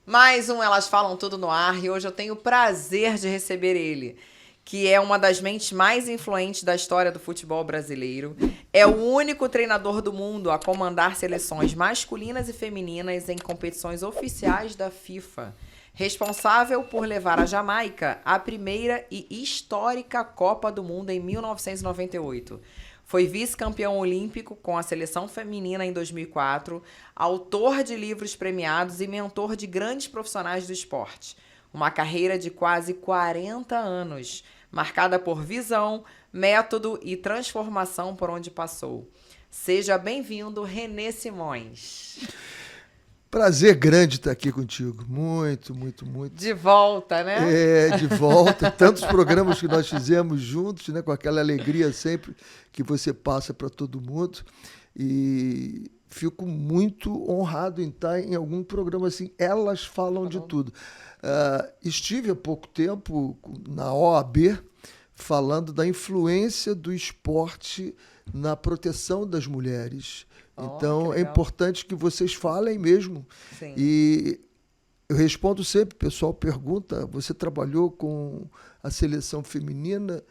Mais um Elas Falam Tudo no Ar e hoje eu tenho o prazer de receber ele, que é uma das mentes mais influentes da história do futebol brasileiro. É o único treinador do mundo a comandar seleções masculinas e femininas em competições oficiais da FIFA. Responsável por levar a Jamaica à primeira e histórica Copa do Mundo em 1998. Foi vice-campeão olímpico com a seleção feminina em 2004, autor de livros premiados e mentor de grandes profissionais do esporte. Uma carreira de quase 40 anos, marcada por visão, método e transformação por onde passou. Seja bem-vindo, Renê Simões. Prazer grande estar aqui contigo. Muito, muito, muito. De volta, né? De volta. Tantos programas que nós fizemos juntos, né? Com aquela alegria sempre que você passa para todo mundo. E fico muito honrado em estar em algum programa assim. Elas falam de tudo. Estive há pouco tempo na OAB falando da influência do esporte na proteção das mulheres. Então, é importante que vocês falem mesmo. Sim. E eu respondo sempre, o pessoal pergunta, você trabalhou com a seleção feminina,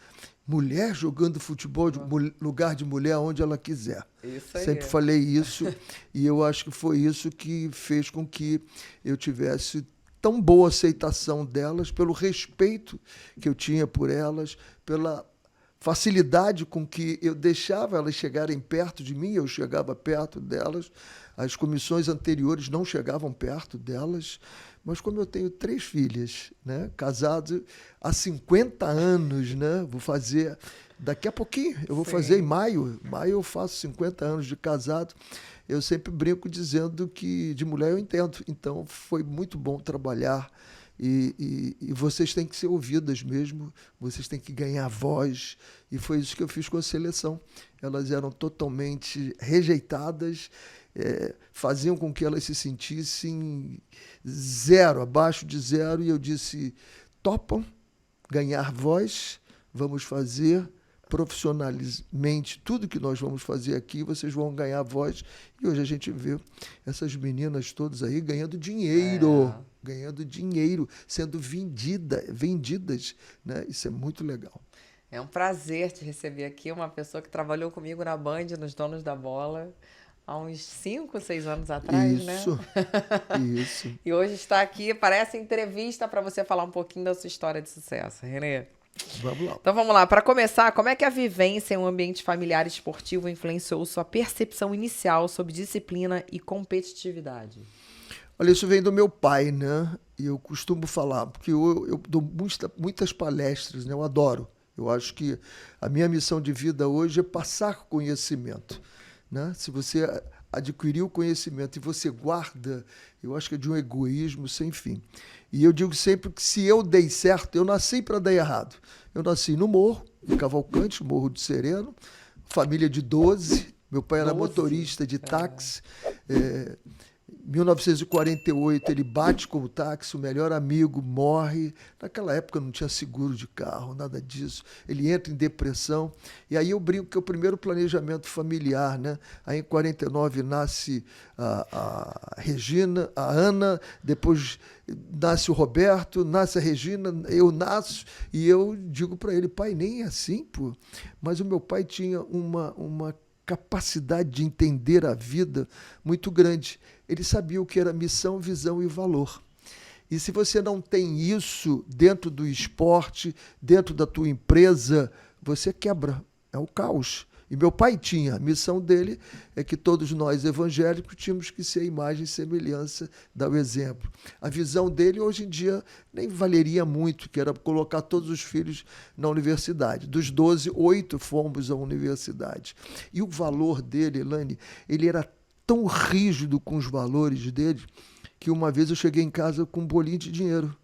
mulher jogando futebol, de lugar de mulher onde ela quiser. Isso aí. Sempre falei isso e eu acho que foi isso que fez com que eu tivesse tão boa aceitação delas, pelo respeito que eu tinha por elas, pela facilidade com que eu deixava elas chegarem perto de mim, eu chegava perto delas. As comissões anteriores não chegavam perto delas. Mas como eu tenho 3 filhas, né, casado há 50 anos, né, vou fazer daqui a pouquinho, eu vou fazer em maio eu faço 50 anos de casado. Eu sempre brinco dizendo que de mulher eu entendo. Então foi muito bom trabalhar. E vocês têm que ser ouvidas mesmo, vocês têm que ganhar voz, e foi isso que eu fiz com a seleção. Elas eram totalmente rejeitadas, faziam com que elas se sentissem zero, abaixo de zero, e eu disse, topam ganhar voz, vamos fazer profissionalmente tudo que nós vamos fazer aqui, vocês vão ganhar voz. E hoje a gente vê essas meninas todas aí ganhando dinheiro, sendo vendidas, né? Isso é muito legal. É um prazer te receber aqui, uma pessoa que trabalhou comigo na Band, nos Donos da Bola, há uns 5, 6 anos atrás, né? Isso. E hoje está aqui, parece entrevista para você falar um pouquinho da sua história de sucesso, Renê. Vamos lá. Então vamos lá, para começar, como é que a vivência em um ambiente familiar e esportivo influenciou sua percepção inicial sobre disciplina e competitividade? Olha, isso vem do meu pai, né? E eu costumo falar, porque eu dou muitas palestras, né? Eu adoro. Eu acho que a minha missão de vida hoje é passar conhecimento, né? Se você adquirir o conhecimento e você guarda, eu acho que é de um egoísmo sem fim. E eu digo sempre que se eu dei certo, eu nasci para dar errado. Eu nasci no morro, em Cavalcante, Morro do Sereno, família de 12. Meu pai era motorista de táxi. Em 1948 ele bate com o táxi, o melhor amigo morre. Naquela época não tinha seguro de carro, nada disso. Ele entra em depressão. E aí eu brinco que é o primeiro planejamento familiar, né? Aí em 49 nasce a Regina, a Ana, depois nasce o Roberto, nasce a Regina, eu nasço e eu digo para ele, pai, nem é assim, pô. Mas o meu pai tinha uma capacidade de entender a vida muito grande. Ele sabia o que era missão, visão e valor. E se você não tem isso dentro do esporte, dentro da tua empresa, você quebra. É o caos. E meu pai tinha. A missão dele é que todos nós evangélicos tínhamos que ser a imagem e semelhança, dar o exemplo. A visão dele hoje em dia nem valeria muito, que era colocar todos os filhos na universidade. Dos 12, 8 fomos à universidade. E o valor dele, Elaine, ele era tão rígido com os valores dele, que uma vez eu cheguei em casa com um bolinho de dinheiro.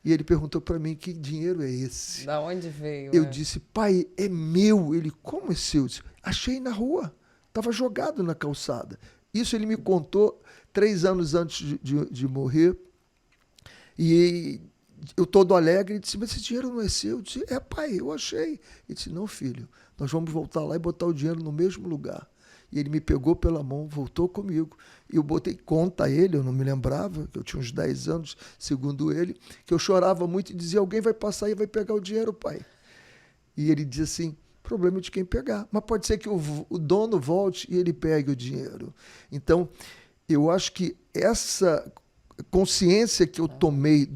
E ele perguntou para mim, que dinheiro é esse? Da onde veio? Eu disse, pai, é meu. Ele, como é seu? Eu disse, achei na rua, estava jogado na calçada. Isso ele me contou 3 anos antes de morrer. E eu todo alegre, disse, mas esse dinheiro não é seu? Eu disse, pai, eu achei. Ele disse, não, filho, nós vamos voltar lá e botar o dinheiro no mesmo lugar. E ele me pegou pela mão, voltou comigo. E eu botei conta a ele, eu não me lembrava, que eu tinha uns 10 anos, segundo ele, que eu chorava muito e dizia, alguém vai passar e vai pegar o dinheiro, pai. E ele dizia assim, problema de quem pegar. Mas pode ser que o dono volte e ele pegue o dinheiro. Então, eu acho que essa consciência que eu tomei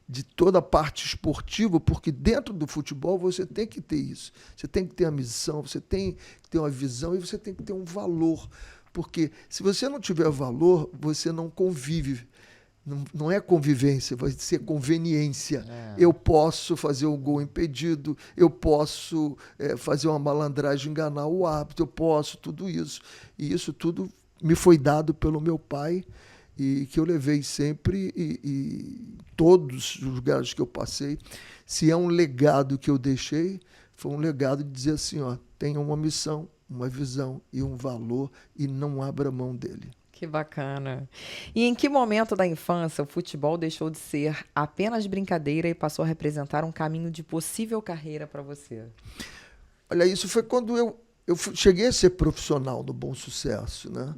de toda a parte esportiva, porque dentro do futebol você tem que ter isso. Você tem que ter a missão, você tem que ter uma visão e você tem que ter um valor. Porque se você não tiver valor, você não convive. Não é convivência, vai ser conveniência. Eu posso fazer um gol impedido, eu posso fazer uma malandragem, enganar o árbitro, eu posso tudo isso. E isso tudo me foi dado pelo meu pai, e que eu levei sempre, e todos os lugares que eu passei. Se é um legado que eu deixei, foi um legado de dizer assim, ó, tenha uma missão, uma visão e um valor, e não abra mão dele. Que bacana. E em que momento da infância o futebol deixou de ser apenas brincadeira e passou a representar um caminho de possível carreira para você? Olha, isso foi quando eu cheguei a ser profissional do Bom Sucesso, né?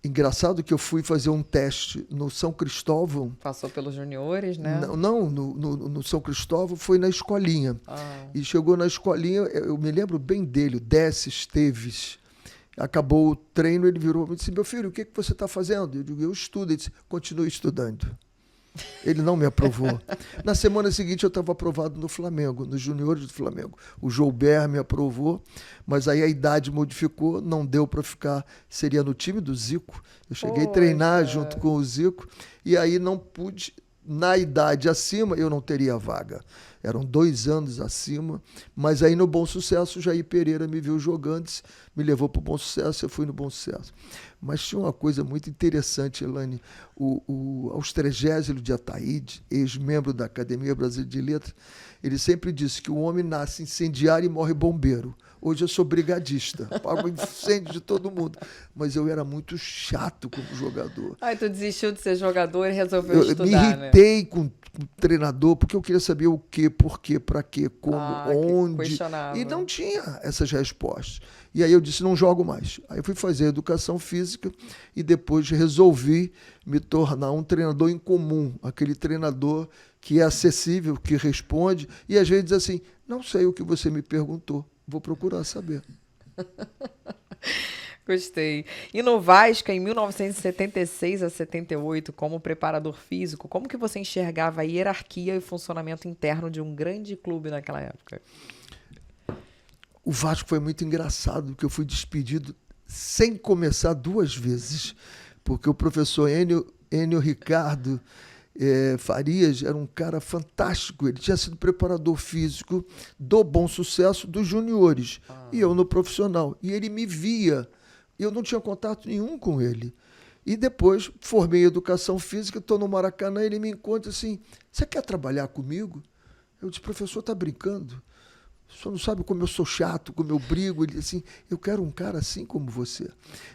Engraçado que eu fui fazer um teste no São Cristóvão. Passou pelos juniores, né? Não, no São Cristóvão foi na escolinha. E chegou na escolinha, eu me lembro bem dele, o Décio Esteves. Acabou o treino, ele virou e disse, meu filho, o que você está fazendo? Eu digo, eu estudo. Ele disse, continue estudando. Ele não me aprovou. Na semana seguinte eu estava aprovado no Flamengo, nos juniores do Flamengo. O Joubert me aprovou, mas aí a idade modificou, não deu para ficar, seria no time do Zico. Eu cheguei a treinar junto com o Zico, e aí não pude, na idade acima eu não teria vaga. Eram 2 anos acima, mas aí no Bom Sucesso, o Jair Pereira me viu jogando, me levou para o Bom Sucesso, eu fui no Bom Sucesso. Mas tinha uma coisa muito interessante, Elaine, o Austrégésilo de Ataíde, ex-membro da Academia Brasileira de Letras, ele sempre disse que o homem nasce incendiário e morre bombeiro. Hoje eu sou brigadista, apago incêndio de todo mundo. Mas eu era muito chato como jogador. Tu desistiu de ser jogador e resolveu estudar, me irritei com o treinador, porque eu queria saber o quê, por quê, para quê, como, onde. E não tinha essas respostas. E aí eu disse, não jogo mais. Aí eu fui fazer educação física e depois resolvi me tornar um treinador incomum, aquele treinador que é acessível, que responde, e às vezes diz assim, não sei o que você me perguntou. Vou procurar saber. Gostei. E no Vasco, em 1976 a 78, como preparador físico, como que você enxergava a hierarquia e funcionamento interno de um grande clube naquela época? O Vasco foi muito engraçado, porque eu fui despedido sem começar 2 vezes, porque o professor Enio Ricardo Farias era um cara fantástico. Ele tinha sido preparador físico do Bom Sucesso dos juniores, e eu no profissional. E ele me via, eu não tinha contato nenhum com ele. E depois formei educação física, estou no Maracanã, ele me encontra assim, você quer trabalhar comigo? Eu disse, professor, está brincando? O senhor não sabe como eu sou chato, como eu brigo. Ele disse assim, eu quero um cara assim como você.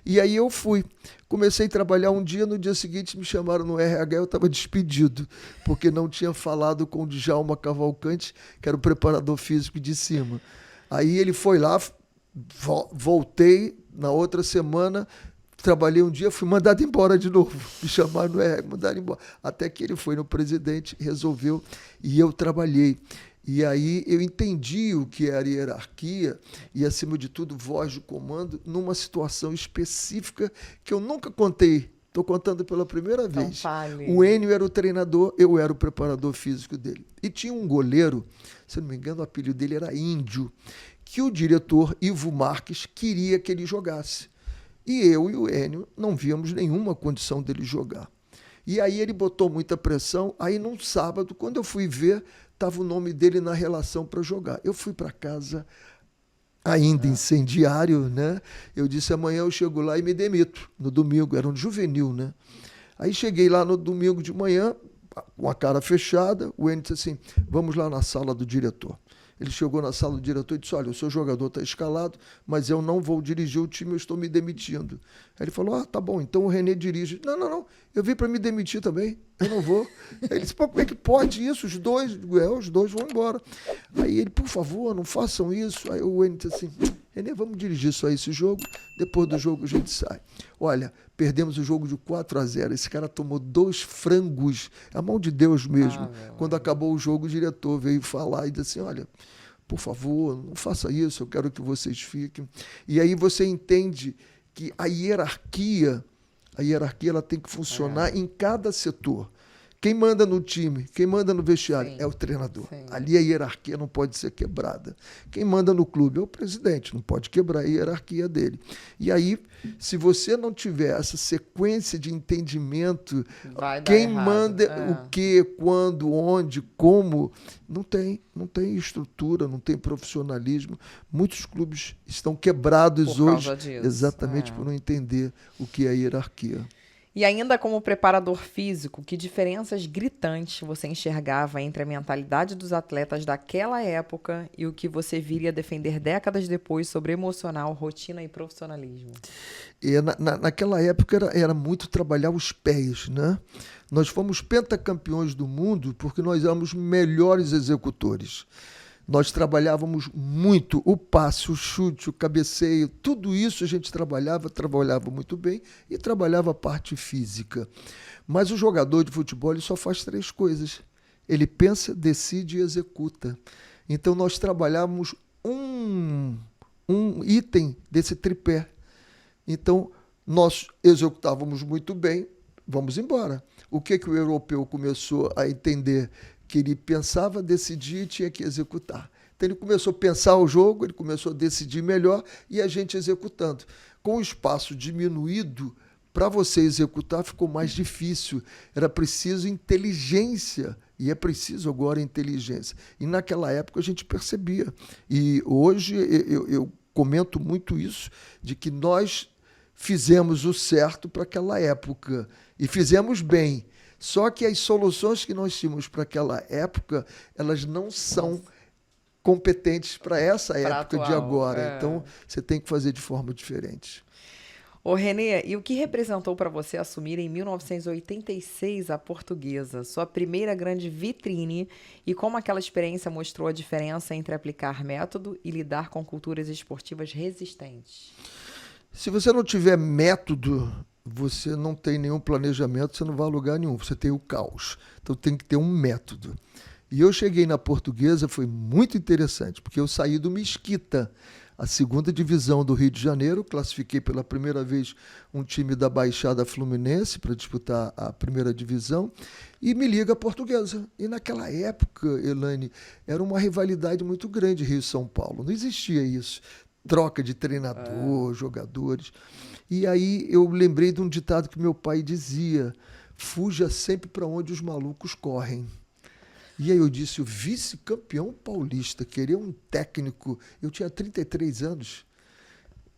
E aí eu fui. Comecei a trabalhar um dia, no dia seguinte me chamaram no RH, eu estava despedido, porque não tinha falado com o Djalma Cavalcante, que era o preparador físico de cima. Aí ele foi lá, voltei na outra semana, trabalhei um dia, fui mandado embora de novo. Me chamaram no RH, mandaram embora. Até que ele foi no presidente, resolveu, e eu trabalhei. E aí eu entendi o que era hierarquia e, acima de tudo, voz de comando numa situação específica que eu nunca contei. Estou contando pela primeira vez. O Enio era o treinador, eu era o preparador físico dele. E tinha um goleiro, se não me engano, o apelido dele era Índio, que o diretor Ivo Marques queria que ele jogasse. E eu e o Enio não víamos nenhuma condição dele jogar. E aí ele botou muita pressão. Aí, num sábado, quando eu fui ver, estava o nome dele na relação para jogar. Eu fui para casa ainda incendiário, né? Eu disse, amanhã eu chego lá e me demito. No domingo, era um juvenil, né? Aí cheguei lá no domingo de manhã, com a cara fechada, o Enio disse assim, vamos lá na sala do diretor. Ele chegou na sala do diretor e disse, olha, o seu jogador está escalado, mas eu não vou dirigir o time, eu estou me demitindo. Aí ele falou, tá bom, então o René dirige. Não, eu vim para me demitir também, eu não vou. Aí ele disse, como é que pode isso? Os dois vão embora. Aí ele, por favor, não façam isso. Aí o Enio disse assim, Renê, vamos dirigir só esse jogo, depois do jogo a gente sai. Olha, perdemos o jogo de 4-0, esse cara tomou 2 frangos, a mão de Deus mesmo. Quando acabou o jogo, o diretor veio falar e disse assim, olha, por favor, não faça isso, eu quero que vocês fiquem. E aí você entende que a hierarquia ela tem que funcionar em cada setor. Quem manda no time, quem manda no vestiário é o treinador. Ali a hierarquia não pode ser quebrada. Quem manda no clube é o presidente, não pode quebrar a hierarquia dele. E aí, se você não tiver essa sequência de entendimento, quem manda o que, quando, onde, como, não tem estrutura, não tem profissionalismo. Muitos clubes estão quebrados hoje exatamente por não entender o que é a hierarquia. E ainda como preparador físico, que diferenças gritantes você enxergava entre a mentalidade dos atletas daquela época e o que você viria defender décadas depois sobre emocional, rotina e profissionalismo? Naquela época era muito trabalhar os pés, né? Nós fomos pentacampeões do mundo porque nós éramos melhores executores. Nós trabalhávamos muito o passe, o chute, o cabeceio, tudo isso a gente trabalhava muito bem e trabalhava a parte física. Mas o jogador de futebol ele só faz 3 coisas. Ele pensa, decide e executa. Então nós trabalhávamos um item desse tripé. Então nós executávamos muito bem, vamos embora. O que o europeu começou a entender? Que ele pensava, decidia e tinha que executar. Então ele começou a pensar o jogo, ele começou a decidir melhor e a gente executando. Com o espaço diminuído, para você executar ficou mais difícil. Era preciso inteligência e é preciso agora inteligência. E naquela época a gente percebia. E hoje eu comento muito isso, de que nós fizemos o certo para aquela época e fizemos bem. Só que as soluções que nós tínhamos para aquela época, elas não são competentes para essa época de agora. Então, você tem que fazer de forma diferente. Ô, Renê, e o que representou para você assumir em 1986 a Portuguesa, sua primeira grande vitrine, e como aquela experiência mostrou a diferença entre aplicar método e lidar com culturas esportivas resistentes? Se você não tiver método, você não tem nenhum planejamento, você não vai a lugar nenhum, você tem o caos. Então tem que ter um método. E eu cheguei na Portuguesa, foi muito interessante, porque eu saí do Mesquita, a 2ª divisão do Rio de Janeiro, classifiquei pela primeira vez um time da Baixada Fluminense para disputar a 1ª divisão, e me liga a Portuguesa. E naquela época, Elaine, era uma rivalidade muito grande Rio-São Paulo, não existia isso. Troca de treinador, jogadores. E aí eu lembrei de um ditado que meu pai dizia: fuja sempre para onde os malucos correm. E aí eu disse, o vice-campeão paulista, queria um técnico, eu tinha 33 anos,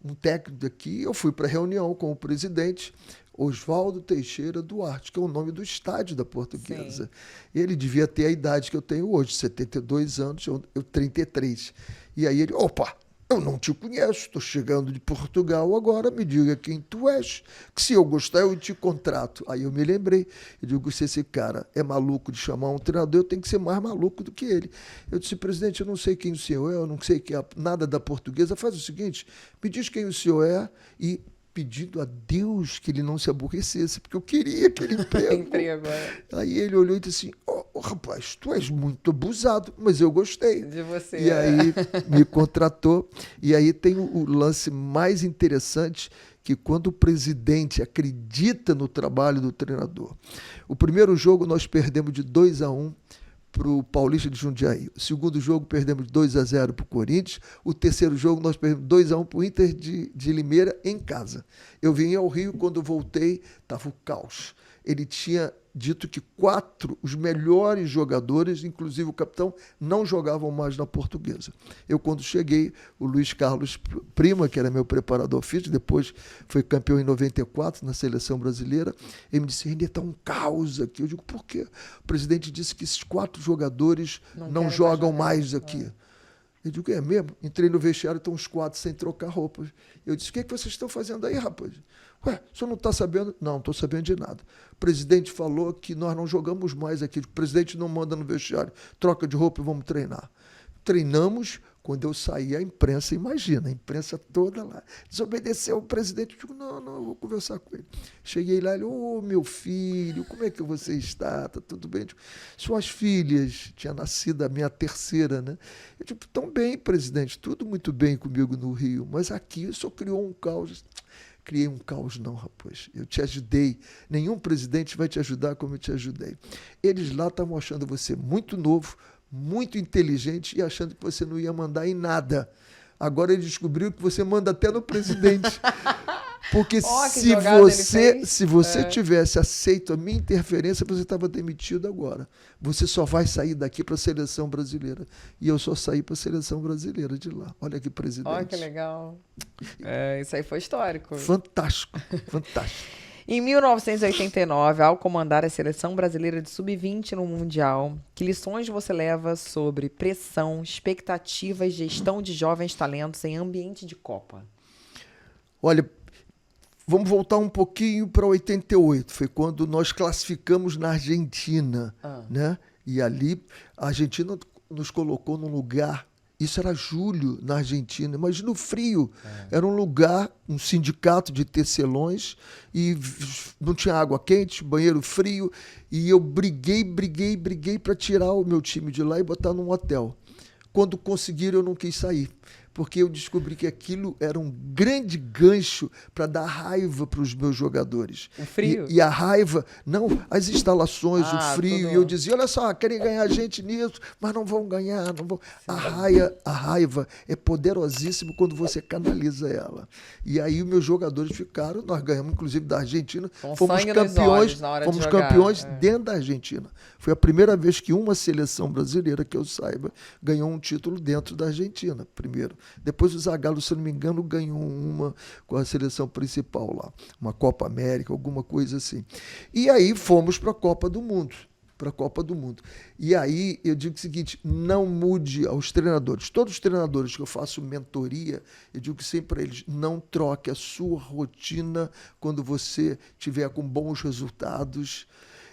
um técnico daqui, eu fui para a reunião com o presidente, Oswaldo Teixeira Duarte, que é o nome do estádio da Portuguesa. Sim. Ele devia ter a idade que eu tenho hoje, 72 anos, eu 33. E aí ele, opa, eu não te conheço, estou chegando de Portugal agora, me diga quem tu és, que se eu gostar eu te contrato. Aí eu me lembrei, eu digo, se esse cara é maluco de chamar um treinador, eu tenho que ser mais maluco do que ele. Eu disse, presidente, eu não sei quem o senhor é, eu não sei nada da Portuguesa, faz o seguinte, me diz quem o senhor é e pedindo a Deus que ele não se aborrecesse, porque eu queria aquele emprego. Aí ele olhou e disse assim, rapaz, tu és muito abusado, mas eu gostei. De você. E aí me contratou. E aí tem o lance mais interessante, que quando o presidente acredita no trabalho do treinador. O primeiro jogo nós perdemos de 2-1 para o Paulista de Jundiaí. O segundo jogo perdemos 2-0 para o Corinthians. O terceiro jogo nós perdemos 2-1 para o Inter de Limeira em casa. Eu vim ao Rio, quando voltei, estava o caos. Ele tinha dito que 4, os melhores jogadores, inclusive o capitão, não jogavam mais na Portuguesa. Eu, quando cheguei, o Luiz Carlos Prima, que era meu preparador físico, depois foi campeão em 94 na seleção brasileira, ele me disse, Renê, está um caos aqui. Eu digo, por quê? O presidente disse que esses 4 jogadores não jogam mais aqui. Eu digo, é mesmo? Entrei no vestiário, estão os 4 sem trocar roupas. Eu disse, o que vocês estão fazendo aí, rapaz? Ué, o senhor não está sabendo? Não, não estou sabendo de nada. O presidente falou que nós não jogamos mais aqui. O presidente não manda no vestiário. Troca de roupa e vamos treinar. Treinamos Quando eu saí, a imprensa, imagina, a imprensa toda lá, desobedeceu o presidente. Eu digo, não, eu vou conversar com ele. Cheguei lá, ele, meu filho, como é que você está? Está tudo bem? Eu digo, suas filhas, tinha nascido a minha terceira, né? Eu digo, tão bem, presidente, tudo muito bem comigo no Rio, mas aqui o senhor criou um caos. Criei um caos, não, rapaz. Eu te ajudei. Nenhum presidente vai te ajudar como eu te ajudei. Eles lá estavam achando você muito novo, muito inteligente e achando que você não ia mandar em nada. Agora ele descobriu que você manda até no presidente. Porque se você tivesse aceito a minha interferência, você estava demitido agora. Você só vai sair daqui para a seleção brasileira. E eu só saí para a seleção brasileira de lá. Olha que presidente. Olha que legal. Isso aí foi histórico. Fantástico, fantástico. Em 1989, ao comandar a seleção brasileira de sub-20 no Mundial, que lições você leva sobre pressão, expectativa e gestão de jovens talentos em ambiente de Copa? Olha, vamos voltar um pouquinho para 88. Foi quando nós classificamos na Argentina, né? E ali a Argentina nos colocou num lugar. Isso era julho na Argentina. Imagina o frio. Era um lugar, um sindicato de tecelões e não tinha água quente, banheiro frio. E eu briguei para tirar o meu time de lá e botar num hotel. Quando conseguiram, eu não quis sair. Porque eu descobri que aquilo era um grande gancho para dar raiva para os meus jogadores. O frio? E a raiva, não, as instalações, o frio. Tudo. E eu dizia, olha só, querem ganhar gente nisso, mas não vão ganhar. Não vão. A raiva é poderosíssima quando você canaliza ela. E aí os meus jogadores ficaram, nós ganhamos inclusive da Argentina, fomos campeões dentro da Argentina. Foi a primeira vez que uma seleção brasileira, que eu saiba, ganhou um título dentro da Argentina, primeiro. Depois o Zagallo, se eu não me engano, ganhou uma com a seleção principal lá. Uma Copa América, alguma coisa assim. E aí fomos para a Copa do Mundo. E aí eu digo o seguinte, não mude aos treinadores. Todos os treinadores que eu faço mentoria, eu digo sempre para eles, não troque a sua rotina quando você tiver com bons resultados.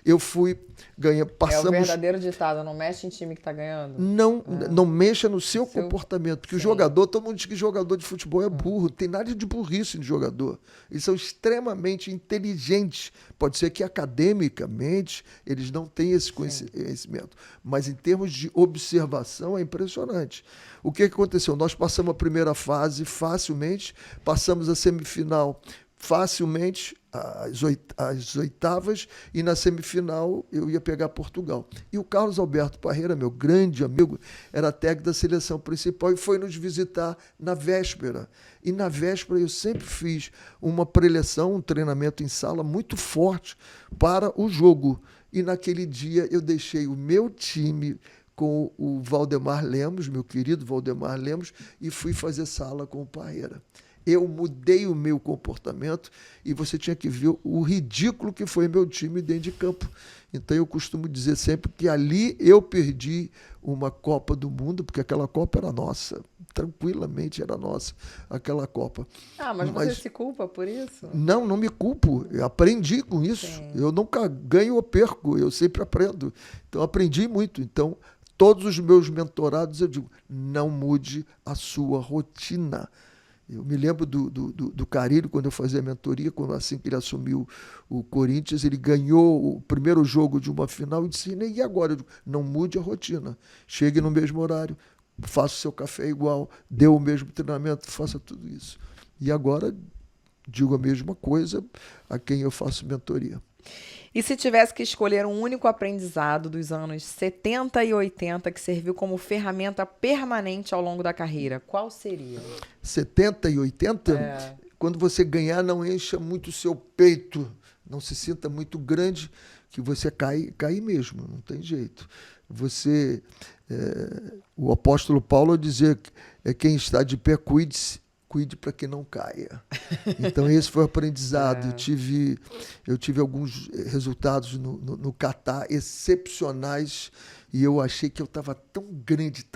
Eu fui ganhando, passamos... É o verdadeiro ditado, não mexe em time que está ganhando. Não mexa no seu comportamento, porque o jogador, todo mundo diz que jogador de futebol é burro, não tem nada de burrice de jogador. Eles são extremamente inteligentes. Pode ser que academicamente eles não tenham esse conhecimento, mas em termos de observação é impressionante. O que aconteceu? Nós passamos a primeira fase facilmente, passamos a semifinal facilmente, as oitavas, e na semifinal eu ia pegar Portugal. E o Carlos Alberto Parreira, meu grande amigo, era técnico da seleção principal e foi nos visitar na véspera. E na véspera eu sempre fiz uma preleção, um treinamento em sala muito forte para o jogo. E naquele dia eu deixei o meu time com o Valdemar Lemos, meu querido Valdemar Lemos, e fui fazer sala com o Parreira. Eu mudei o meu comportamento e você tinha que ver o ridículo que foi meu time dentro de campo. Então eu costumo dizer sempre que ali eu perdi uma Copa do Mundo, porque aquela Copa era nossa, tranquilamente era nossa, aquela Copa. Mas você se culpa por isso? Não me culpo, eu aprendi com isso. Sim. Eu nunca ganho ou perco, eu sempre aprendo. Então aprendi muito. Então todos os meus mentorados eu digo, não mude a sua rotina. Eu me lembro do Carille, quando eu fazia a mentoria, assim que ele assumiu o Corinthians, ele ganhou o primeiro jogo de uma final e disse, e agora? Eu digo, não mude a rotina. Chegue no mesmo horário, faça o seu café igual, dê o mesmo treinamento, faça tudo isso. E agora digo a mesma coisa a quem eu faço mentoria. E se tivesse que escolher um único aprendizado dos anos 70 e 80 que serviu como ferramenta permanente ao longo da carreira, qual seria? 70 e 80? Quando você ganhar, não encha muito o seu peito, não se sinta muito grande, que você cai mesmo, não tem jeito. O apóstolo Paulo dizia, quem está de pé, cuide para que não caia. Então esse foi o aprendizado. Eu tive alguns resultados no Catar excepcionais e eu achei que eu estava tão grande,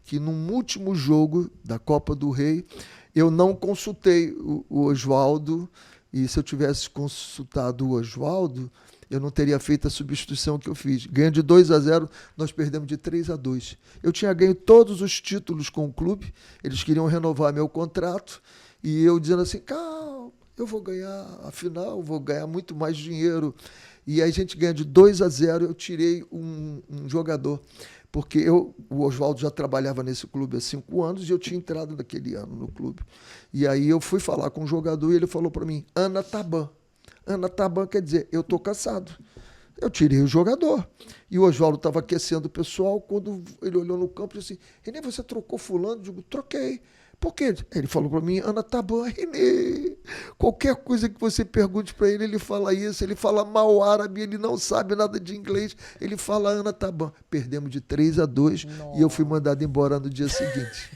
que num último jogo da Copa do Rei eu não consultei o Oswaldo, e se eu tivesse consultado o Oswaldo, eu não teria feito a substituição que eu fiz. Ganhando de 2-0, nós perdemos de 3-2. Eu tinha ganho todos os títulos com o clube, eles queriam renovar meu contrato, e eu dizendo assim, calma, eu vou ganhar a final, vou ganhar muito mais dinheiro. E aí a gente ganha de 2-0, eu tirei um jogador, porque o Oswaldo já trabalhava nesse clube há 5 anos e eu tinha entrado naquele ano no clube. E aí eu fui falar com o jogador e ele falou para mim, Ana Taban. Ana Taban quer dizer, eu estou cansado. Eu tirei o jogador. E o Oswaldo estava aquecendo o pessoal, quando ele olhou no campo e disse assim, Renê, você trocou fulano? Eu digo, troquei. Por quê? Ele falou para mim, Ana Taban, Renê, qualquer coisa que você pergunte para ele, ele fala isso, ele fala mal árabe, ele não sabe nada de inglês, ele fala Ana Taban. Perdemos de 3-2 e eu fui mandado embora no dia seguinte.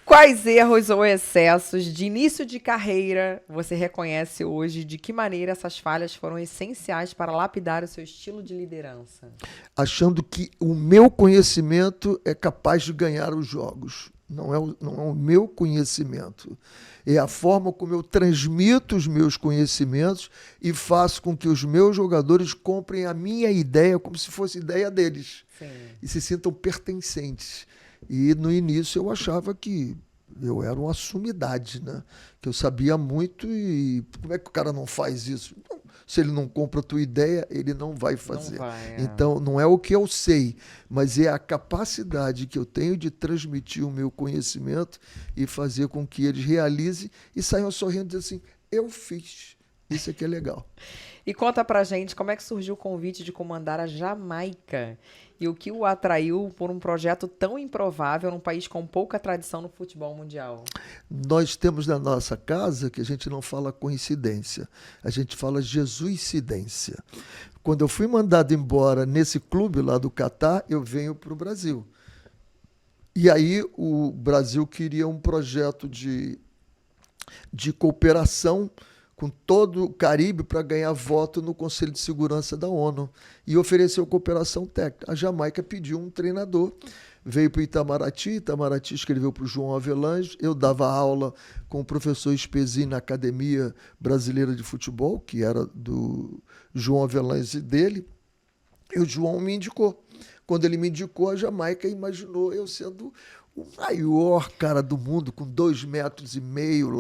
Quais erros ou excessos de início de carreira você reconhece hoje? De que maneira essas falhas foram essenciais para lapidar o seu estilo de liderança? Achando que o meu conhecimento é capaz de ganhar os jogos. Não é o meu conhecimento. É a forma como eu transmito os meus conhecimentos e faço com que os meus jogadores comprem a minha ideia como se fosse ideia deles. Sim. E se sintam pertencentes. E no início eu achava que eu era uma sumidade, né? Que eu sabia muito e como é que o cara não faz isso? Não, se ele não compra a tua ideia, ele não vai fazer. Não vai, Então, não é o que eu sei, mas é a capacidade que eu tenho de transmitir o meu conhecimento e fazer com que eles realizem e saiam sorrindo e dizendo assim, eu fiz. Isso é que é legal. E conta pra gente como é que surgiu o convite de comandar a Jamaica e o que o atraiu por um projeto tão improvável num país com pouca tradição no futebol mundial. Nós temos na nossa casa que a gente não fala coincidência, a gente fala Jesuicidência. Quando eu fui mandado embora nesse clube lá do Catar, eu venho para o Brasil. E aí o Brasil queria um projeto de cooperação com todo o Caribe para ganhar voto no Conselho de Segurança da ONU e ofereceu cooperação técnica. A Jamaica pediu um treinador, veio para o Itamaraty escreveu para o João Avelange, eu dava aula com o professor Spezin na Academia Brasileira de Futebol, que era do João Avelange dele, e o João me indicou. Quando ele me indicou, a Jamaica imaginou eu sendo o maior cara do mundo, com 2,5 metros,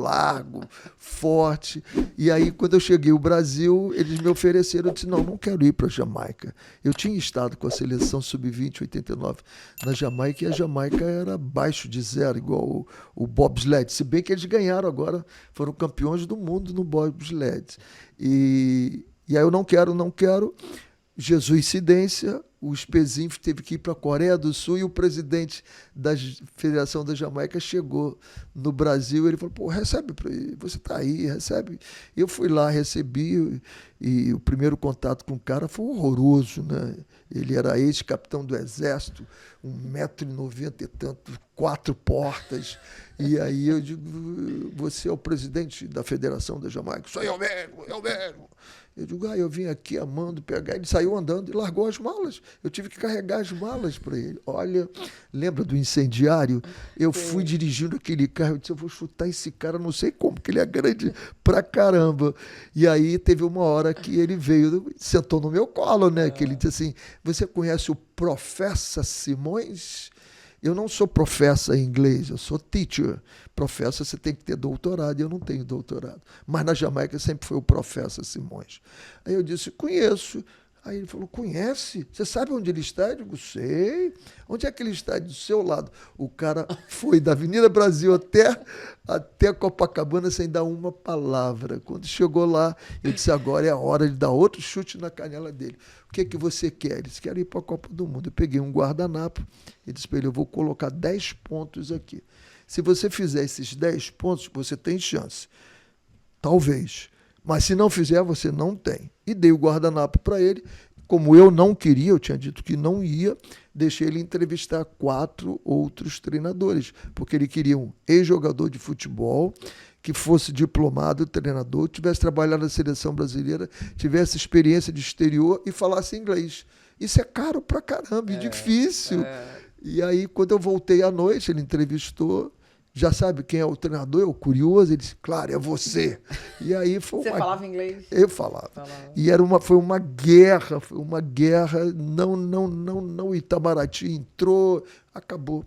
largo, forte. E aí, quando eu cheguei ao Brasil, eles me ofereceram, eu disse, não quero ir para a Jamaica. Eu tinha estado com a seleção sub-20, 89, na Jamaica, e a Jamaica era abaixo de 0, igual o bobsled. Se bem que eles ganharam agora, foram campeões do mundo no bobsled. E aí eu não quero. Jesuicidência, o Spezin teve que ir para a Coreia do Sul e o presidente da Federação da Jamaica chegou no Brasil, ele falou, recebe, você está aí, recebe. Eu fui lá, recebi, e o primeiro contato com o cara foi horroroso, né? Ele era ex-capitão do Exército, 1,90 m e tanto, 4 portas, e aí eu digo, você é o presidente da Federação da Jamaica? Sou eu mesmo. Eu digo, eu vim aqui amando pegar. Ele saiu andando e largou as malas. Eu tive que carregar as malas para ele. Olha, lembra do incendiário? Eu fui dirigindo aquele carro, eu disse, eu vou chutar esse cara, não sei como, porque ele é grande pra caramba. E aí teve uma hora que ele veio, sentou no meu colo, né? Que ele disse assim, você conhece o Professa Simões? Eu não sou professa em inglês, eu sou teacher. Professa, você tem que ter doutorado, e eu não tenho doutorado. Mas na Jamaica sempre foi o Professa Simões. Aí eu disse, conheço. Aí ele falou, conhece? Você sabe onde ele está? Eu digo, sei. Onde é que ele está? Do seu lado. O cara foi da Avenida Brasil até Copacabana sem dar uma palavra. Quando chegou lá, eu disse, agora é a hora de dar outro chute na canela dele. O que é que você quer? Ele disse, quero ir para a Copa do Mundo. Eu peguei um guardanapo e disse para ele, eu vou colocar 10 pontos aqui. Se você fizer esses 10 pontos, você tem chance. Talvez. Mas se não fizer, você não tem. E dei o guardanapo para ele. Como eu não queria, eu tinha dito que não ia, deixei ele entrevistar 4 outros treinadores, porque ele queria um ex-jogador de futebol, que fosse diplomado, treinador, tivesse trabalhado na seleção brasileira, tivesse experiência de exterior e falasse inglês. Isso é caro pra caramba, difícil. E aí, quando eu voltei à noite, ele entrevistou, já sabe quem é o treinador, eu curioso, ele disse, claro, é você. E aí foi Você falava inglês? Eu falava. E foi uma guerra, não, o Itamaraty entrou, acabou.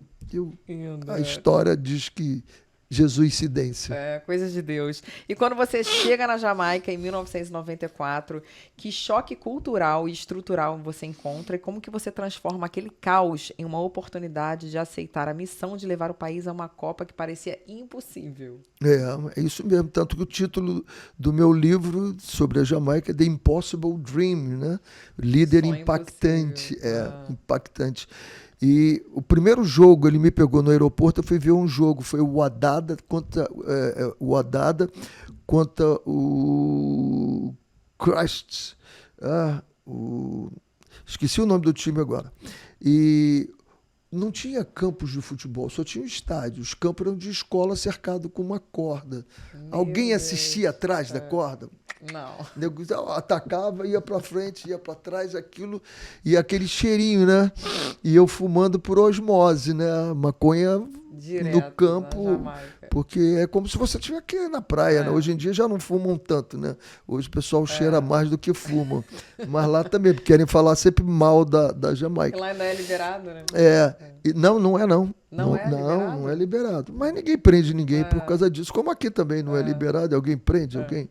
A história diz que Jesuicidência. É, coisa de Deus. E quando você chega na Jamaica em 1994, que choque cultural e estrutural você encontra e como que você transforma aquele caos em uma oportunidade de aceitar a missão de levar o país a uma Copa que parecia impossível? É isso mesmo. Tanto que o título do meu livro sobre a Jamaica é The Impossible Dream, né? Líder Sonho impactante. impossível. Impactante. E o primeiro jogo, ele me pegou no aeroporto, eu fui ver um jogo, foi o Wadada contra o Christ. Esqueci o nome do time agora. E não tinha campos de futebol, só tinha um estádio. Os campos eram de escola cercado com uma corda. Alguém assistia atrás da corda? Não. Atacava, ia pra frente, ia pra trás, aquilo, e aquele cheirinho, né? E eu fumando por osmose, né? Maconha Direto, no campo, Jamaica. porque é como se você estivesse aqui na praia, né? Hoje em dia já não fumam tanto, né? Hoje o pessoal cheira mais do que fumam. Mas lá também, querem falar sempre mal da Jamaica. Porque lá ainda é liberado, né? Não é não. Não é liberado? Não é liberado. Mas ninguém prende ninguém por causa disso, como aqui também não é liberado, alguém prende alguém.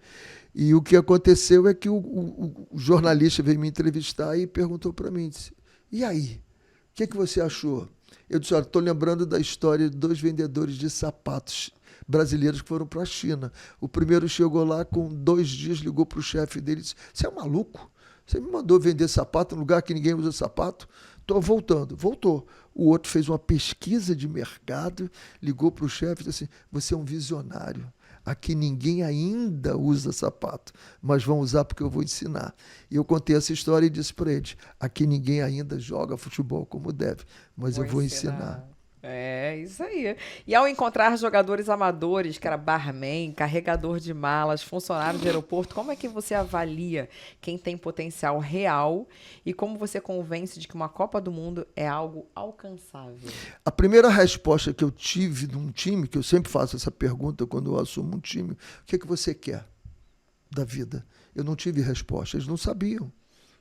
E o que aconteceu é que o jornalista veio me entrevistar e perguntou para mim, disse, e aí, o que você achou? Eu disse, olha, estou lembrando da história de 2 vendedores de sapatos brasileiros que foram para a China. O primeiro chegou lá, com 2 dias, ligou para o chefe dele e disse, você é maluco? Você me mandou vender sapato em lugar que ninguém usa sapato? Estou voltando. Voltou. O outro fez uma pesquisa de mercado, ligou para o chefe e disse assim, você é um visionário. Aqui ninguém ainda usa sapato, mas vão usar porque eu vou ensinar. E eu contei essa história e disse para eles, aqui ninguém ainda joga futebol como deve, mas eu vou ensinar. É, isso aí. E ao encontrar jogadores amadores, que era barman, carregador de malas, funcionário de aeroporto, como é que você avalia quem tem potencial real e como você convence de que uma Copa do Mundo é algo alcançável? A primeira resposta que eu tive num time, que eu sempre faço essa pergunta quando eu assumo um time, o que é que você quer da vida? Eu não tive resposta, eles não sabiam.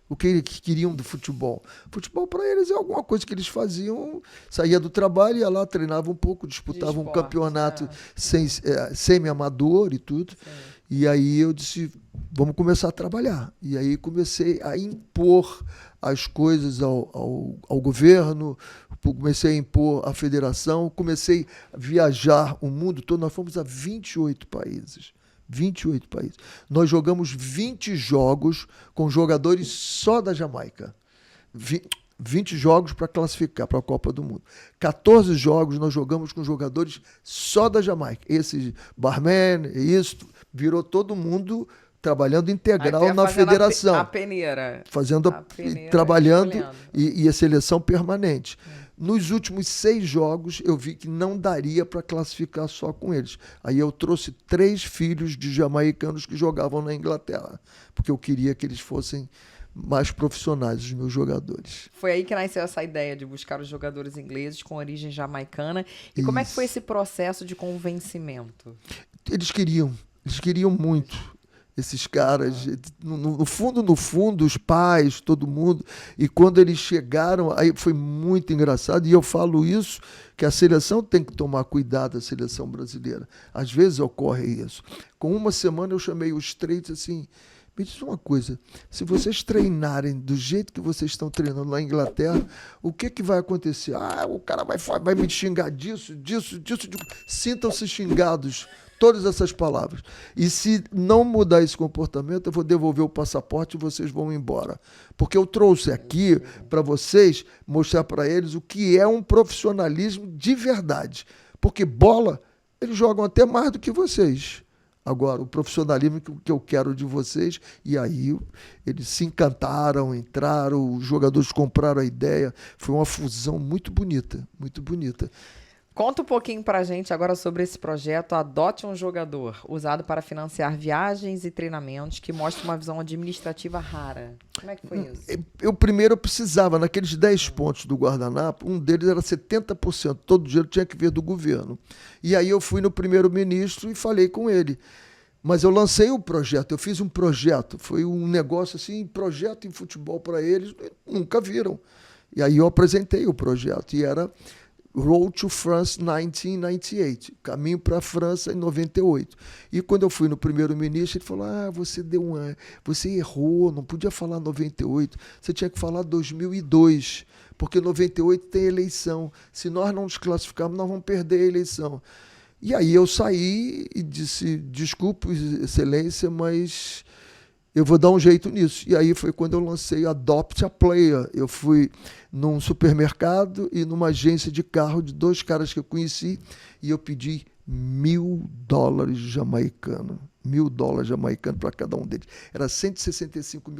O que eles queriam do futebol. Futebol, para eles, é alguma coisa que eles faziam, saía do trabalho, ia lá, treinava um pouco, disputava um campeonato semi-amador e tudo. Sim. E aí eu disse, vamos começar a trabalhar. E aí comecei a impor as coisas ao governo, comecei a impor à federação, comecei a viajar o mundo todo. Nós fomos a 28 países. 28 países. Nós jogamos 20 jogos com jogadores só da Jamaica. 20 jogos para classificar para a Copa do Mundo. 14 jogos nós jogamos com jogadores só da Jamaica. Esse barman, isso, virou todo mundo trabalhando integral na federação. A peneira. Trabalhando e a seleção permanente. Nos últimos 6 jogos, eu vi que não daria para classificar só com eles. Aí eu trouxe 3 filhos de jamaicanos que jogavam na Inglaterra, porque eu queria que eles fossem mais profissionais, os meus jogadores. Foi aí que nasceu essa ideia de buscar os jogadores ingleses com origem jamaicana. E como é que foi esse processo de convencimento? Eles queriam muito. Esses caras, no fundo, os pais, todo mundo. E quando eles chegaram, aí foi muito engraçado. E eu falo isso, que a seleção tem que tomar cuidado, a seleção brasileira. Às vezes ocorre isso. Com uma semana eu chamei os 3 assim, me diz uma coisa, se vocês treinarem do jeito que vocês estão treinando lá na Inglaterra, o que vai acontecer? O cara vai me xingar disso. Sintam-se xingados. Todas essas palavras. E se não mudar esse comportamento, eu vou devolver o passaporte e vocês vão embora. Porque eu trouxe aqui para vocês, mostrar para eles o que é um profissionalismo de verdade. Porque bola, eles jogam até mais do que vocês. Agora, o profissionalismo que eu quero de vocês, e aí eles se encantaram, entraram, os jogadores compraram a ideia. Foi uma fusão muito bonita, muito bonita. Conta um pouquinho pra gente agora sobre esse projeto Adote um Jogador, usado para financiar viagens e treinamentos, que mostra uma visão administrativa rara. Como é que foi isso? Eu primeiro precisava, naqueles 10 pontos do guardanapo, um deles era 70%, todo o dinheiro tinha que vir do governo. E aí eu fui no primeiro-ministro e falei com ele. Mas eu lancei o projeto, eu fiz um projeto, foi um negócio assim, projeto em futebol para eles, nunca viram. E aí eu apresentei o projeto, e era Road to France 1998, caminho para a França em 98. E quando eu fui no primeiro-ministro, ele falou: você errou, não podia falar 98, você tinha que falar 2002, porque 98 tem eleição. Se nós não nos classificarmos, nós vamos perder a eleição. E aí eu saí e disse: desculpe, excelência, mas eu vou dar um jeito nisso. E aí foi quando eu lancei Adopt a Player. Eu fui num supermercado e numa agência de carro de 2 caras que eu conheci, e eu pedi $1.000 jamaicanos. $1.000 jamaicanos para cada um deles. Era $165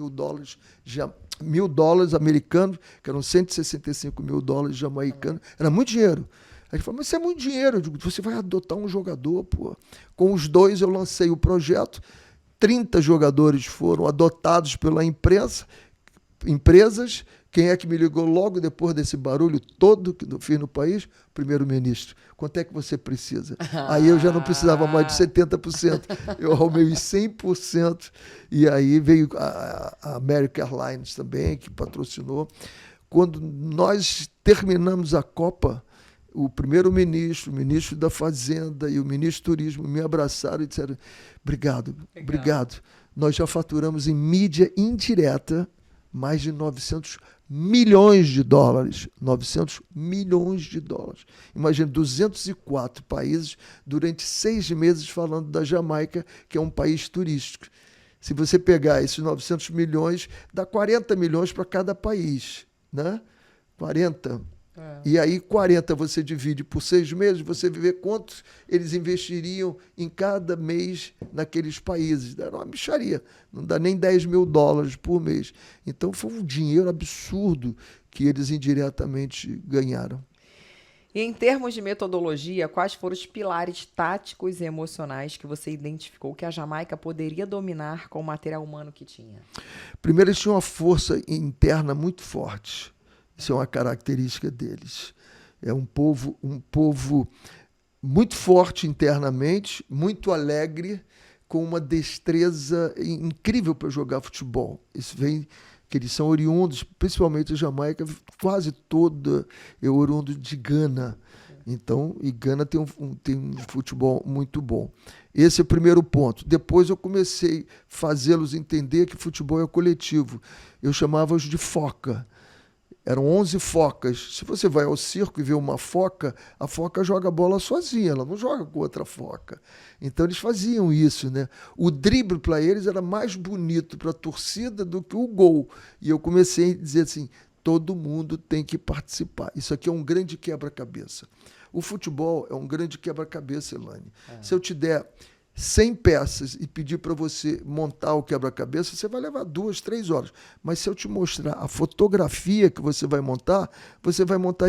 mil, $1.000 americanos, que eram $165 mil jamaicanos. Era muito dinheiro. Aí ele falou: mas isso é muito dinheiro. Eu digo: você vai adotar um jogador, pô. Com os 2 eu lancei o projeto. 30 jogadores foram adotados pela empresas. Quem é que me ligou logo depois desse barulho todo que eu fiz no país? Primeiro-ministro. Quanto é que você precisa? Aí eu já não precisava mais de 70%. Eu arrumei os 100%. E aí veio a American Airlines também, que patrocinou. Quando nós terminamos a Copa, o primeiro-ministro, o ministro da Fazenda e o ministro do Turismo me abraçaram e disseram: obrigado. Nós já faturamos em mídia indireta mais de $900 milhões. 900 milhões de dólares. Imagina, 204 países durante 6 meses falando da Jamaica, que é um país turístico. Se você pegar esses 900 milhões, dá 40 milhões para cada país, né? 40. E aí 40 você divide por 6 meses, você vê quantos eles investiriam em cada mês naqueles países. Era uma mixaria, não dá nem $10 mil por mês. Então foi um dinheiro absurdo que eles indiretamente ganharam. E em termos de metodologia, quais foram os pilares táticos e emocionais que você identificou que a Jamaica poderia dominar com o material humano que tinha? Primeiro, eles tinham uma força interna muito forte. Isso é uma característica deles. É um povo muito forte internamente, muito alegre, com uma destreza incrível para jogar futebol. Isso vem que eles são oriundos, principalmente a Jamaica, quase toda é oriundo de Gana. Então, e Gana tem um futebol muito bom. Esse é o primeiro ponto. Depois eu comecei a fazê-los entender que futebol é coletivo. Eu chamava-os de foca. Eram 11 focas. Se você vai ao circo e vê uma foca, a foca joga bola sozinha, ela não joga com outra foca. Então eles faziam isso, né? O drible para eles era mais bonito para a torcida do que o gol. E eu comecei a dizer assim: todo mundo tem que participar. Isso aqui é um grande quebra-cabeça. O futebol é um grande quebra-cabeça, Elaine. Se eu te der 100 peças e pedir para você montar o quebra-cabeça, você vai levar 2, 3 horas. Mas se eu te mostrar a fotografia que você vai montar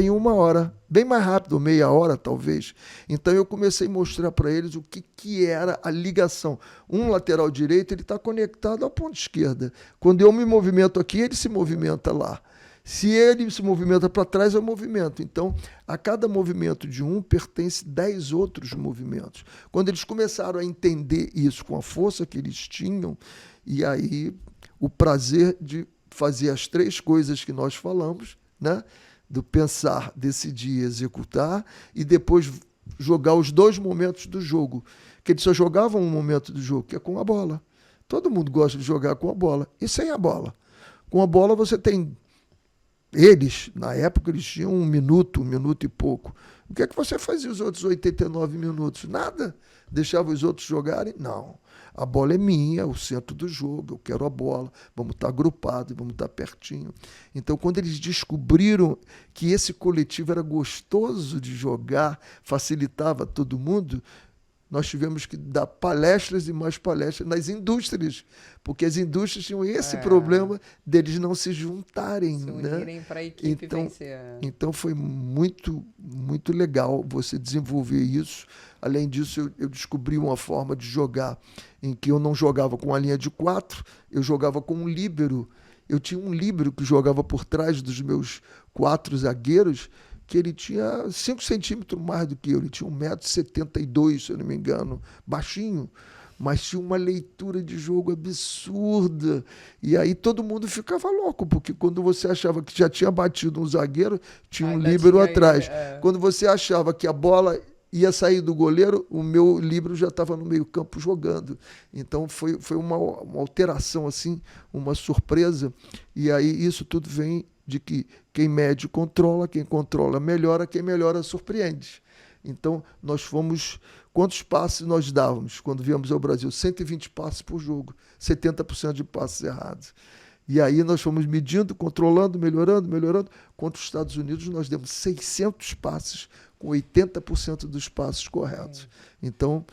em 1 hora. Bem mais rápido, meia hora talvez. Então eu comecei a mostrar para eles o que era a ligação. Um lateral direito, ele está conectado à ponta esquerda. Quando eu me movimento aqui, ele se movimenta lá. Se ele se movimenta para trás, eu movimento. Então, a cada movimento de um pertence 10 outros movimentos. Quando eles começaram a entender isso com a força que eles tinham, e aí o prazer de fazer as 3 coisas que nós falamos, né? Do pensar, decidir e executar, e depois jogar os 2 momentos do jogo. Que eles só jogavam um momento do jogo, que é com a bola. Todo mundo gosta de jogar com a bola, e sem a bola. Com a bola você tem... Eles, na época, eles tinham 1 minuto e pouco. O que é que você fazia os outros 89 minutos? Nada. Deixava os outros jogarem? Não. A bola é minha, é o centro do jogo, eu quero a bola, vamos estar agrupados, vamos estar pertinho. Então, quando eles descobriram que esse coletivo era gostoso de jogar, facilitava todo mundo, nós tivemos que dar palestras e mais palestras nas indústrias, porque as indústrias tinham esse problema deles não se juntarem, se né? unirem para a equipe Então, vencer. então foi muito, muito legal você desenvolver isso. Além disso, eu descobri uma forma de jogar em que eu não jogava com a linha de 4, eu jogava com um líbero. Eu tinha um líbero que jogava por trás dos meus 4 zagueiros, que ele tinha 5 centímetros mais do que eu. Ele tinha 1,72 m, se eu não me engano, baixinho, mas tinha uma leitura de jogo absurda. E aí todo mundo ficava louco, porque quando você achava que já tinha batido um zagueiro, tinha um líbero atrás. Quando você achava que a bola ia sair do goleiro, o meu líbero já estava no meio campo jogando. Então foi uma alteração, assim, uma surpresa. E aí isso tudo vem de que quem mede controla, quem controla melhora, quem melhora surpreende. Então nós fomos... Quantos passes nós dávamos quando viemos ao Brasil? 120 passes por jogo, 70% de passes errados. E aí nós fomos medindo, controlando, melhorando. Contra os Estados Unidos nós demos 600 passes com 80% dos passes corretos. Então,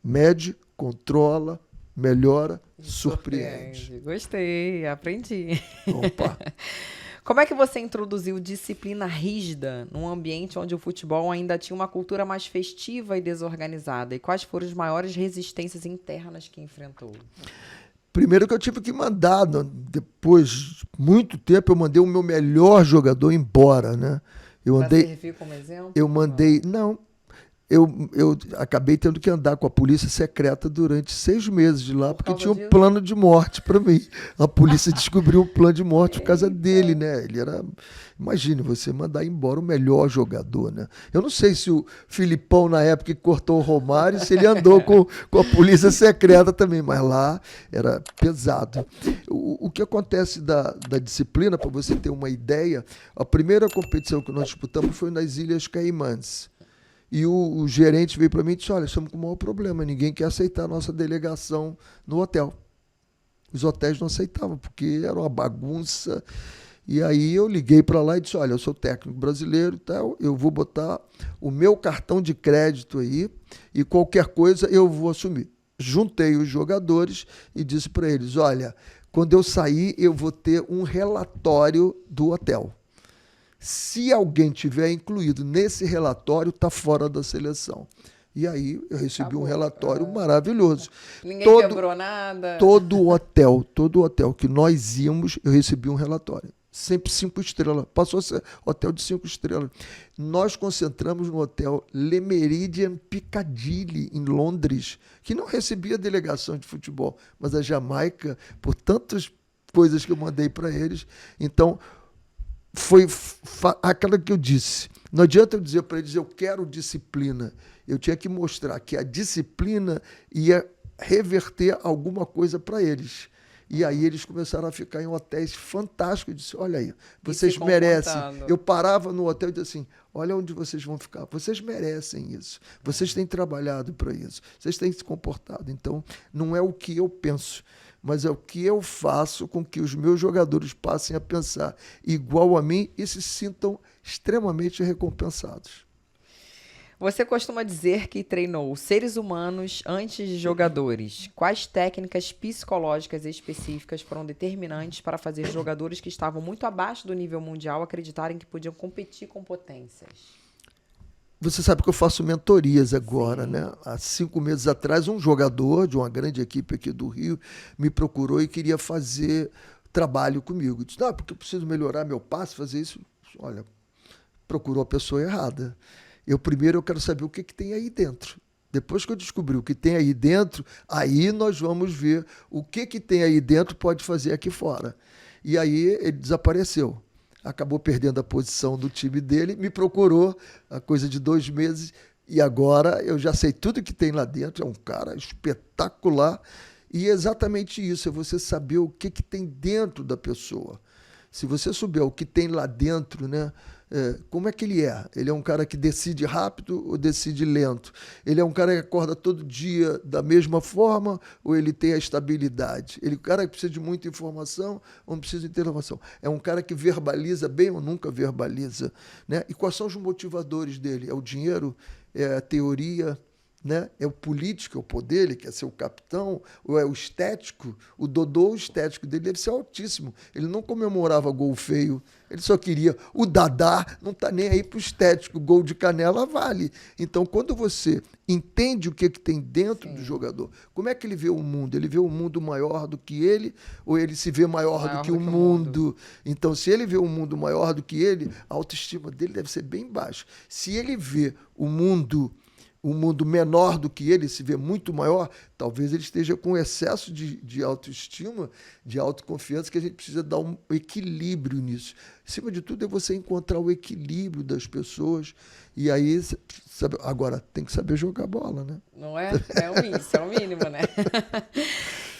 mede, controla, melhora, surpreende. Gostei, aprendi. Opa! Como é que você introduziu disciplina rígida num ambiente onde o futebol ainda tinha uma cultura mais festiva e desorganizada? E quais foram as maiores resistências internas que enfrentou? Primeiro que eu tive que mandar, depois de muito tempo, eu mandei o meu melhor jogador embora, né? Para servir como exemplo? Eu mandei... Não. Eu acabei tendo que andar com a polícia secreta durante 6 meses de lá, porque tinha um plano de morte para mim. A polícia descobriu um plano de morte por causa dele, né? Ele era... Imagine você mandar embora o melhor jogador, né? Eu não sei se o Filipão, na época que cortou o Romário, se ele andou com a polícia secreta também, mas lá era pesado. O que acontece da disciplina, para você ter uma ideia, a primeira competição que nós disputamos foi nas Ilhas Caimãs. E o gerente veio para mim e disse, olha, estamos com o maior problema, ninguém quer aceitar a nossa delegação no hotel. Os hotéis não aceitavam, porque era uma bagunça. E aí eu liguei para lá e disse, olha, eu sou técnico brasileiro, tal, eu vou botar o meu cartão de crédito aí e qualquer coisa eu vou assumir. Juntei os jogadores e disse para eles, olha, quando eu sair eu vou ter um relatório do hotel. Se alguém tiver incluído nesse relatório, está fora da seleção. E aí eu recebi um relatório maravilhoso. Ninguém quebrou nada. Todo hotel que nós íamos, eu recebi um relatório. Sempre 5 estrelas. Passou a ser hotel de 5 estrelas. Nós concentramos no hotel Le Méridien Piccadilly, em Londres, que não recebia delegação de futebol, mas a Jamaica, por tantas coisas que eu mandei para eles. Então, foi aquela que eu disse. Não adianta eu dizer para eles, eu quero disciplina. Eu tinha que mostrar que a disciplina ia reverter alguma coisa para eles. E aí eles começaram a ficar em hotéis fantásticos. Eu disse, olha aí, vocês merecem. Eu parava no hotel e dizia assim, olha onde vocês vão ficar. Vocês merecem isso. Vocês têm trabalhado para isso. Vocês têm se comportado. Então, não é o que eu penso, mas é o que eu faço com que os meus jogadores passem a pensar igual a mim e se sintam extremamente recompensados. Você costuma dizer que treinou seres humanos antes de jogadores. Quais técnicas psicológicas específicas foram determinantes para fazer jogadores que estavam muito abaixo do nível mundial acreditarem que podiam competir com potências? Você sabe que eu faço mentorias agora, né? Há 5 meses atrás, um jogador de uma grande equipe aqui do Rio me procurou e queria fazer trabalho comigo. Disse, não, porque eu preciso melhorar meu passe, fazer isso. Olha, procurou a pessoa errada. Primeiro eu quero saber o que tem aí dentro. Depois que eu descobrir o que tem aí dentro, aí nós vamos ver o que tem aí dentro pode fazer aqui fora. E aí ele desapareceu. Acabou perdendo a posição do time dele, me procurou a coisa de 2 meses e agora eu já sei tudo que tem lá dentro. É um cara espetacular e é exatamente isso, é você saber o que tem dentro da pessoa. Se você souber o que tem lá dentro, né? Como é que ele é? Ele é um cara que decide rápido ou decide lento? Ele é um cara que acorda todo dia da mesma forma ou ele tem a estabilidade? Ele é um cara que precisa de muita informação ou não precisa de informação? É um cara que verbaliza bem ou nunca verbaliza? Né? E quais são os motivadores dele? É o dinheiro? É a teoria? né? É o político, é o poder, ele quer ser o capitão, ou é o estético. O Dodô, o estético dele deve ser altíssimo. Ele não comemorava gol feio, ele só queria. O Dadá não está nem aí para o estético, gol de canela vale. Então, quando você entende o que tem dentro do jogador, como é que ele vê o mundo? Ele vê o mundo maior do que ele, ou ele se vê maior do que o mundo? Então, se ele vê um mundo maior do que ele, a autoestima dele deve ser bem baixa. Se ele vê o mundo menor do que ele, se vê muito maior, talvez ele esteja com excesso de autoestima, de autoconfiança, que a gente precisa dar um equilíbrio nisso. Acima de tudo é você encontrar o equilíbrio das pessoas, e aí, agora, tem que saber jogar bola, né? Não é? Isso é o mínimo, né?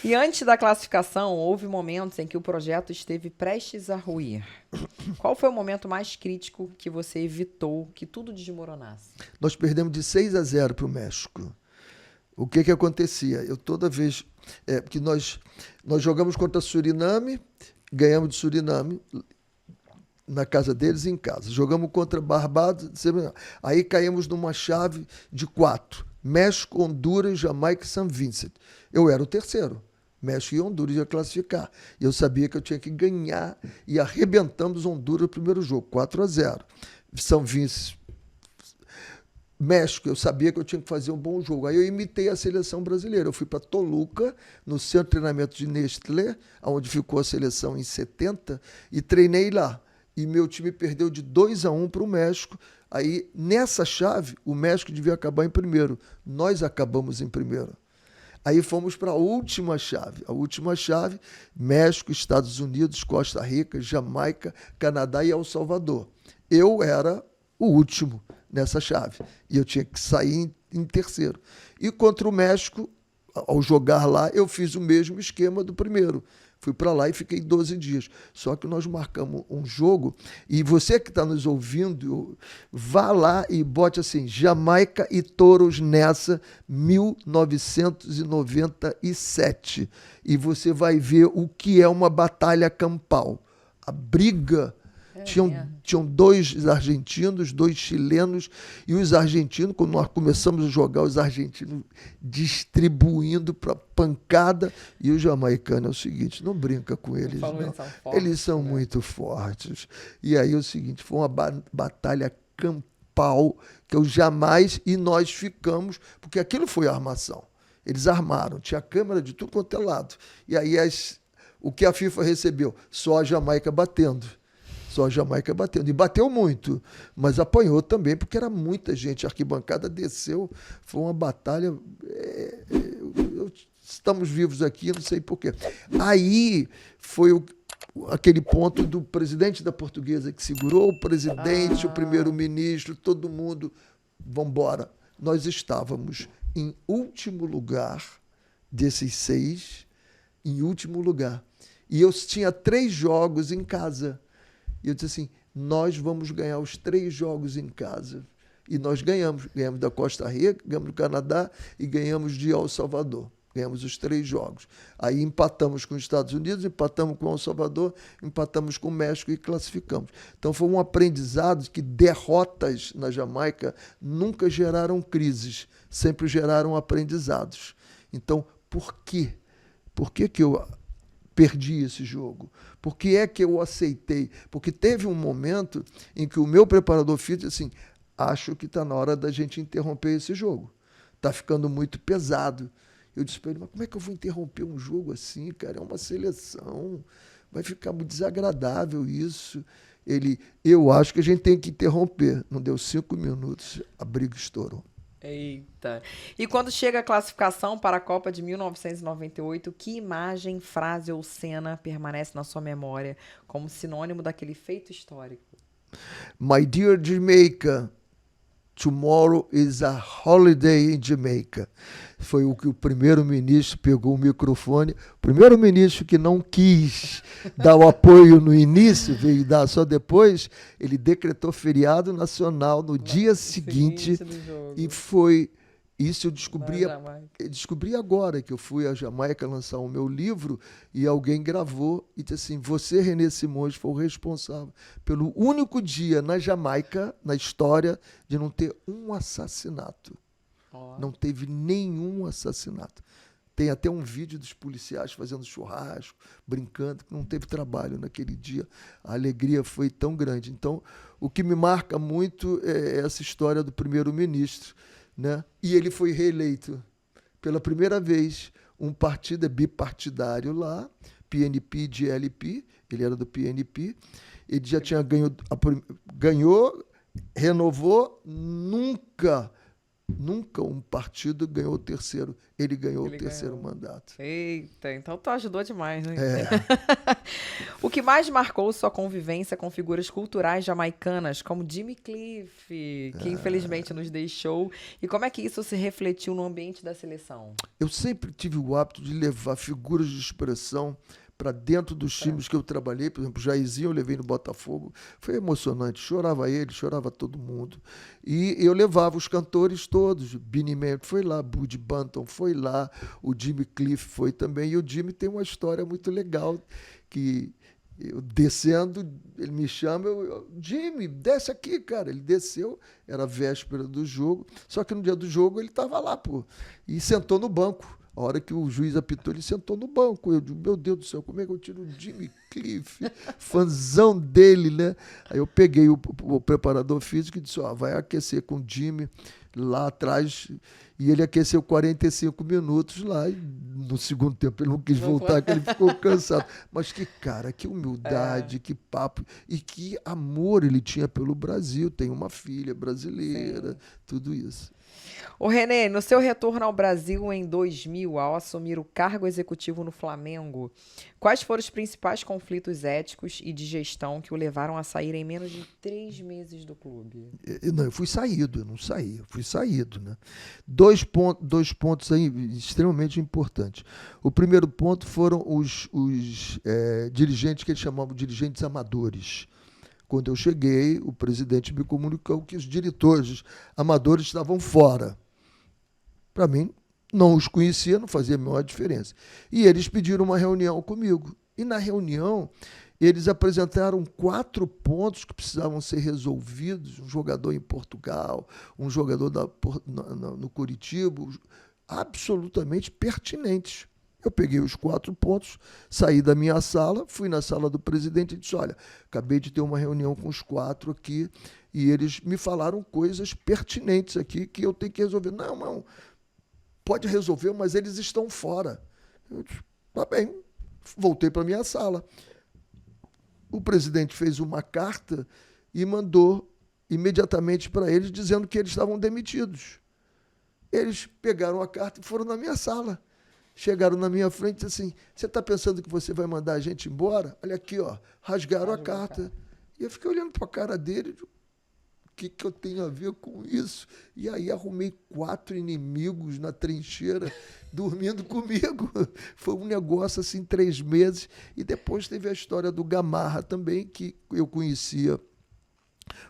E antes da classificação, houve momentos em que o projeto esteve prestes a ruir. Qual foi o momento mais crítico que você evitou que tudo desmoronasse? Nós perdemos de 6-0 para o México. O que acontecia? Eu toda vez... porque nós jogamos contra Suriname, ganhamos de Suriname, na casa deles e em casa. Jogamos contra Barbados, aí caímos numa chave de 4. México, Honduras, Jamaica e São Vicente. Eu era o terceiro. México e Honduras ia classificar. E eu sabia que eu tinha que ganhar e arrebentamos Honduras no primeiro jogo, 4-0. São Vicente, México, eu sabia que eu tinha que fazer um bom jogo. Aí eu imitei a seleção brasileira. Eu fui para Toluca, no centro de treinamento de Nestlé, onde ficou a seleção em 70, e treinei lá. E meu time perdeu de 2-1 para o México. Aí, nessa chave, o México devia acabar em primeiro. Nós acabamos em primeiro. Aí fomos para a última chave. A última chave, México, Estados Unidos, Costa Rica, Jamaica, Canadá e El Salvador. Eu era o último nessa chave. E eu tinha que sair em terceiro. E contra o México, ao jogar lá, eu fiz o mesmo esquema do primeiro. Fui para lá e fiquei 12 dias. Só que nós marcamos um jogo, e você que está nos ouvindo, vá lá e bote assim, Jamaica e Touros nessa, 1997. E você vai ver o que é uma batalha campal. A briga... Tinham 2 argentinos, 2 chilenos, e os argentinos, quando nós começamos a jogar, os argentinos distribuindo para pancada, e o jamaicano é o seguinte, não brinca com eles, não. Eles são muito fortes. E aí é o seguinte, foi uma batalha campal que eu jamais, e nós ficamos, porque aquilo foi armação. Eles armaram, tinha câmera de tudo quanto é lado. E aí o que a FIFA recebeu? Só a Jamaica batendo. Só a Jamaica batendo. E bateu muito, mas apanhou também, porque era muita gente. A arquibancada desceu. Foi uma batalha. Estamos vivos aqui, não sei porquê. Aí foi aquele ponto do presidente da Portuguesa que segurou o presidente, o primeiro-ministro, todo mundo. Vamos embora. Nós estávamos em último lugar desses 6, em último lugar. E eu tinha 3 jogos em casa. E eu disse assim, nós vamos ganhar os 3 jogos em casa. E nós ganhamos. Ganhamos da Costa Rica, ganhamos do Canadá e ganhamos de El Salvador. Ganhamos os 3 jogos. Aí empatamos com os Estados Unidos, empatamos com El Salvador, empatamos com o México e classificamos. Então foi um aprendizado que derrotas na Jamaica nunca geraram crises, sempre geraram aprendizados. Então, por quê? Por que eu perdi esse jogo? Por que é que eu aceitei? Porque teve um momento em que o meu preparador físico disse assim, acho que está na hora da gente interromper esse jogo. Está ficando muito pesado. Eu disse para ele, mas como é que eu vou interromper um jogo assim, cara? É uma seleção. Vai ficar muito desagradável isso. Eu acho que a gente tem que interromper. Não deu 5 minutos, a briga estourou. Eita. E quando chega a classificação para a Copa de 1998, que imagem, frase ou cena permanece na sua memória como sinônimo daquele feito histórico? My dear Jamaica, tomorrow is a holiday in Jamaica. Foi o que o primeiro-ministro pegou o microfone. O primeiro-ministro que não quis dar o apoio no início, veio dar só depois, ele decretou feriado nacional no dia seguinte e foi... Isso eu descobri agora, que eu fui à Jamaica lançar o meu livro e alguém gravou e disse assim, você, René Simões, foi o responsável pelo único dia na Jamaica, na história, de não ter um assassinato. Ó. Não teve nenhum assassinato. Tem até um vídeo dos policiais fazendo churrasco, brincando, que não teve trabalho naquele dia. A alegria foi tão grande. Então, o que me marca muito é essa história do primeiro-ministro, né? E ele foi reeleito pela primeira vez. Um partido é bipartidário lá, PNP e GLP, ele era do PNP. Ele já tinha ganhou, renovou, nunca um partido ganhou o terceiro. Ele ganhou o terceiro mandato. Eita, então tu ajudou demais, né? É. O que mais marcou sua convivência com figuras culturais jamaicanas, como Jimmy Cliff, que infelizmente nos deixou, e como é que isso se refletiu no ambiente da seleção? Eu sempre tive o hábito de levar figuras de expressão para dentro dos times que eu trabalhei. Por exemplo, Jairzinho eu levei no Botafogo. Foi emocionante. Chorava ele, chorava todo mundo. E eu levava os cantores todos. Benny Mayer foi lá, Buddy Banton foi lá, o Jimmy Cliff foi também. E o Jimmy tem uma história muito legal, que eu descendo, ele me chama, Jimmy, desce aqui, cara. Ele desceu, era véspera do jogo, só que no dia do jogo ele estava lá, pô, e sentou no banco. A hora que o juiz apitou, ele sentou no banco. Eu digo, meu Deus do céu, como é que eu tiro o Jimmy Cliff? Fãzão dele, né? Aí eu peguei o preparador físico e disse, vai aquecer com o Jimmy lá atrás. E ele aqueceu 45 minutos lá. E no segundo tempo ele não quis voltar, porque ele ficou cansado. Mas que cara, que humildade, que papo. E que amor ele tinha pelo Brasil. Tem uma filha brasileira, tudo isso. Ô René, no seu retorno ao Brasil em 2000, ao assumir o cargo executivo no Flamengo, quais foram os principais conflitos éticos e de gestão que o levaram a sair em menos de 3 meses do clube? Não, eu fui saído, eu não saí, eu fui saído, né? Dois pontos aí extremamente importantes. O primeiro ponto foram os dirigentes que eles chamavam de dirigentes amadores. Quando eu cheguei, o presidente me comunicou que os diretores amadores estavam fora. Para mim, não os conhecia, não fazia a menor diferença. E eles pediram uma reunião comigo. E na reunião, eles apresentaram 4 pontos que precisavam ser resolvidos. Um jogador em Portugal, um jogador no Curitiba, absolutamente pertinentes. Eu peguei os 4 pontos, saí da minha sala, fui na sala do presidente e disse, olha, acabei de ter uma reunião com os 4 aqui e eles me falaram coisas pertinentes aqui que eu tenho que resolver. Não, pode resolver, mas eles estão fora. Eu disse, tá bem, voltei para a minha sala. O presidente fez uma carta e mandou imediatamente para eles dizendo que eles estavam demitidos. Eles pegaram a carta e foram na minha sala. Chegaram na minha frente e disseram assim, você está pensando que você vai mandar a gente embora? Olha aqui, ó, rasgaram a carta. E eu fiquei olhando para a cara dele, o que eu tenho a ver com isso? E aí arrumei 4 inimigos na trincheira, dormindo comigo. Foi um negócio assim, 3 meses. E depois teve a história do Gamarra também, que eu conhecia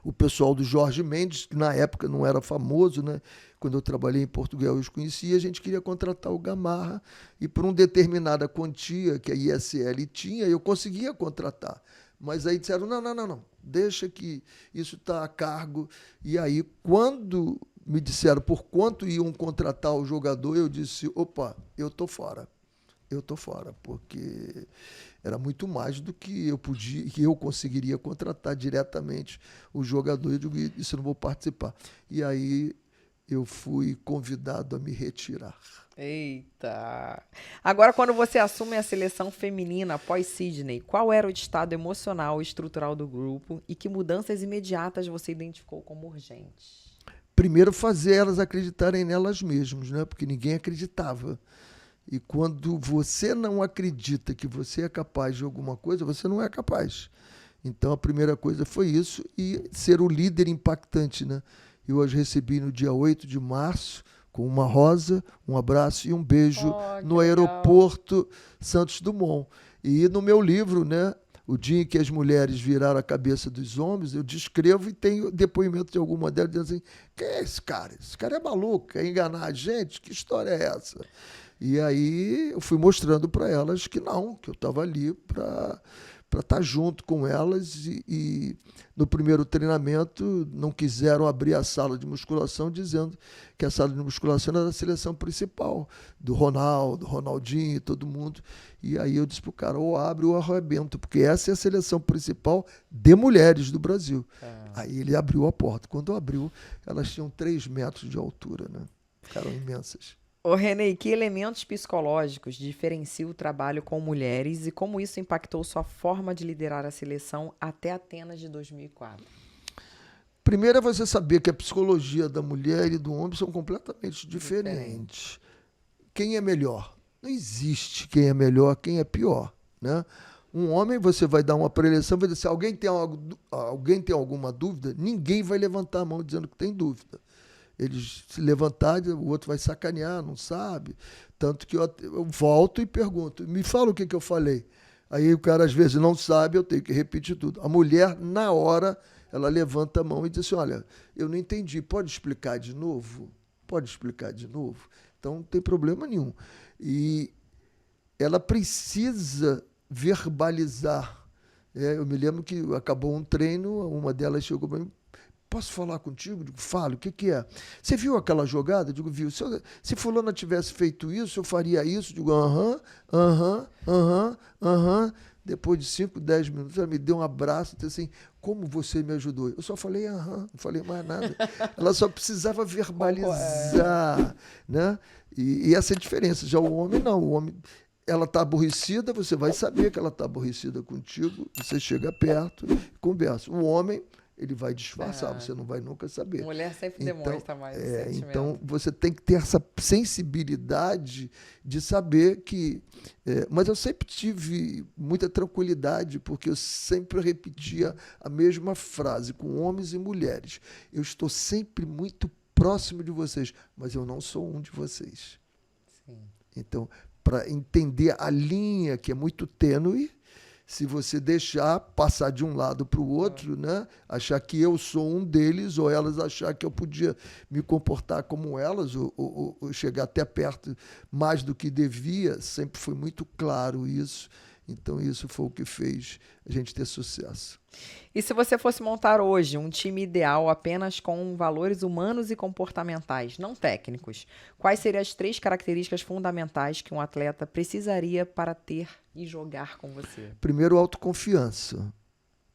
o pessoal do Jorge Mendes, que na época não era famoso, né? Quando eu trabalhei em Portugal, eu os conhecia, a gente queria contratar o Gamarra, e por uma determinada quantia que a ISL tinha, eu conseguia contratar. Mas aí disseram, não, deixa que isso está a cargo. E aí, quando me disseram por quanto iam contratar o jogador, eu disse, opa, eu estou fora, porque era muito mais do que eu conseguiria contratar diretamente o jogador. Eu digo, isso eu não vou participar. E aí eu fui convidado a me retirar. Eita! Agora, quando você assume a seleção feminina após Sydney, qual era o estado emocional e estrutural do grupo e que mudanças imediatas você identificou como urgentes? Primeiro, fazer elas acreditarem nelas mesmas, né? Porque ninguém acreditava. E quando você não acredita que você é capaz de alguma coisa, você não é capaz. Então, a primeira coisa foi isso, e ser o líder impactante, né? Eu as recebi no dia 8 de março, com uma rosa, um abraço e um beijo no aeroporto Santos Dumont. E no meu livro, né, o dia em que as mulheres viraram a cabeça dos homens, eu descrevo e tenho depoimento de alguma delas dizendo assim, quem é esse cara? Esse cara é maluco, quer enganar a gente? Que história é essa? E aí eu fui mostrando para elas que não, que eu estava ali para para estar junto com elas e no primeiro treinamento não quiseram abrir a sala de musculação dizendo que a sala de musculação era da seleção principal, do Ronaldo, Ronaldinho, todo mundo. E aí eu disse pro cara, ou abre ou arrebento, porque essa é a seleção principal de mulheres do Brasil. Aí ele abriu a porta. Quando abriu, elas tinham 3 metros de altura, né? Ficaram imensas. Ô, Renê, que elementos psicológicos diferenciam o trabalho com mulheres e como isso impactou sua forma de liderar a seleção até Atenas de 2004? Primeiro é você saber que a psicologia da mulher e do homem são completamente diferentes. Quem é melhor? Não existe quem é melhor, quem é pior, né? Um homem, você vai dar uma preleção, vai dizer, se alguém tem alguma dúvida, ninguém vai levantar a mão dizendo que tem dúvida. Eles se levantarem, o outro vai sacanear, não sabe. Tanto que eu volto e pergunto, me fala o que eu falei. Aí o cara às vezes não sabe, eu tenho que repetir tudo. A mulher, na hora, ela levanta a mão e diz assim, olha, eu não entendi, pode explicar de novo? Pode explicar de novo? Então não tem problema nenhum. E ela precisa verbalizar. Eu me lembro que acabou um treino, uma delas chegou para mim, posso falar contigo? Digo, fala, o que é? Você viu aquela jogada? Digo, viu. Se fulana tivesse feito isso, eu faria isso? Digo, aham. Depois de 5, 10 minutos, ela me deu um abraço e disse assim, como você me ajudou? Eu só falei aham, não falei mais nada. Ela só precisava verbalizar, né? E essa é a diferença. Já o homem, não. O homem, ela está aborrecida, você vai saber que ela está aborrecida contigo, você chega perto e conversa. O homem, ele vai disfarçar, você não vai nunca saber. Mulher sempre demonstra mais esse sentimento. Então, você tem que ter essa sensibilidade de saber que... mas eu sempre tive muita tranquilidade, porque eu sempre repetia a mesma frase com homens e mulheres. Eu estou sempre muito próximo de vocês, mas eu não sou um de vocês. Sim. Então, para entender a linha, que é muito tênue, se você deixar passar de um lado para o outro, né? Achar que eu sou um deles, ou elas achar que eu podia me comportar como elas, ou chegar até perto mais do que devia, sempre foi muito claro isso. Então isso foi o que fez a gente ter sucesso. E se você fosse montar hoje um time ideal apenas com valores humanos e comportamentais, não técnicos, quais seriam as 3 características fundamentais que um atleta precisaria para ter e jogar com você? Primeiro, autoconfiança.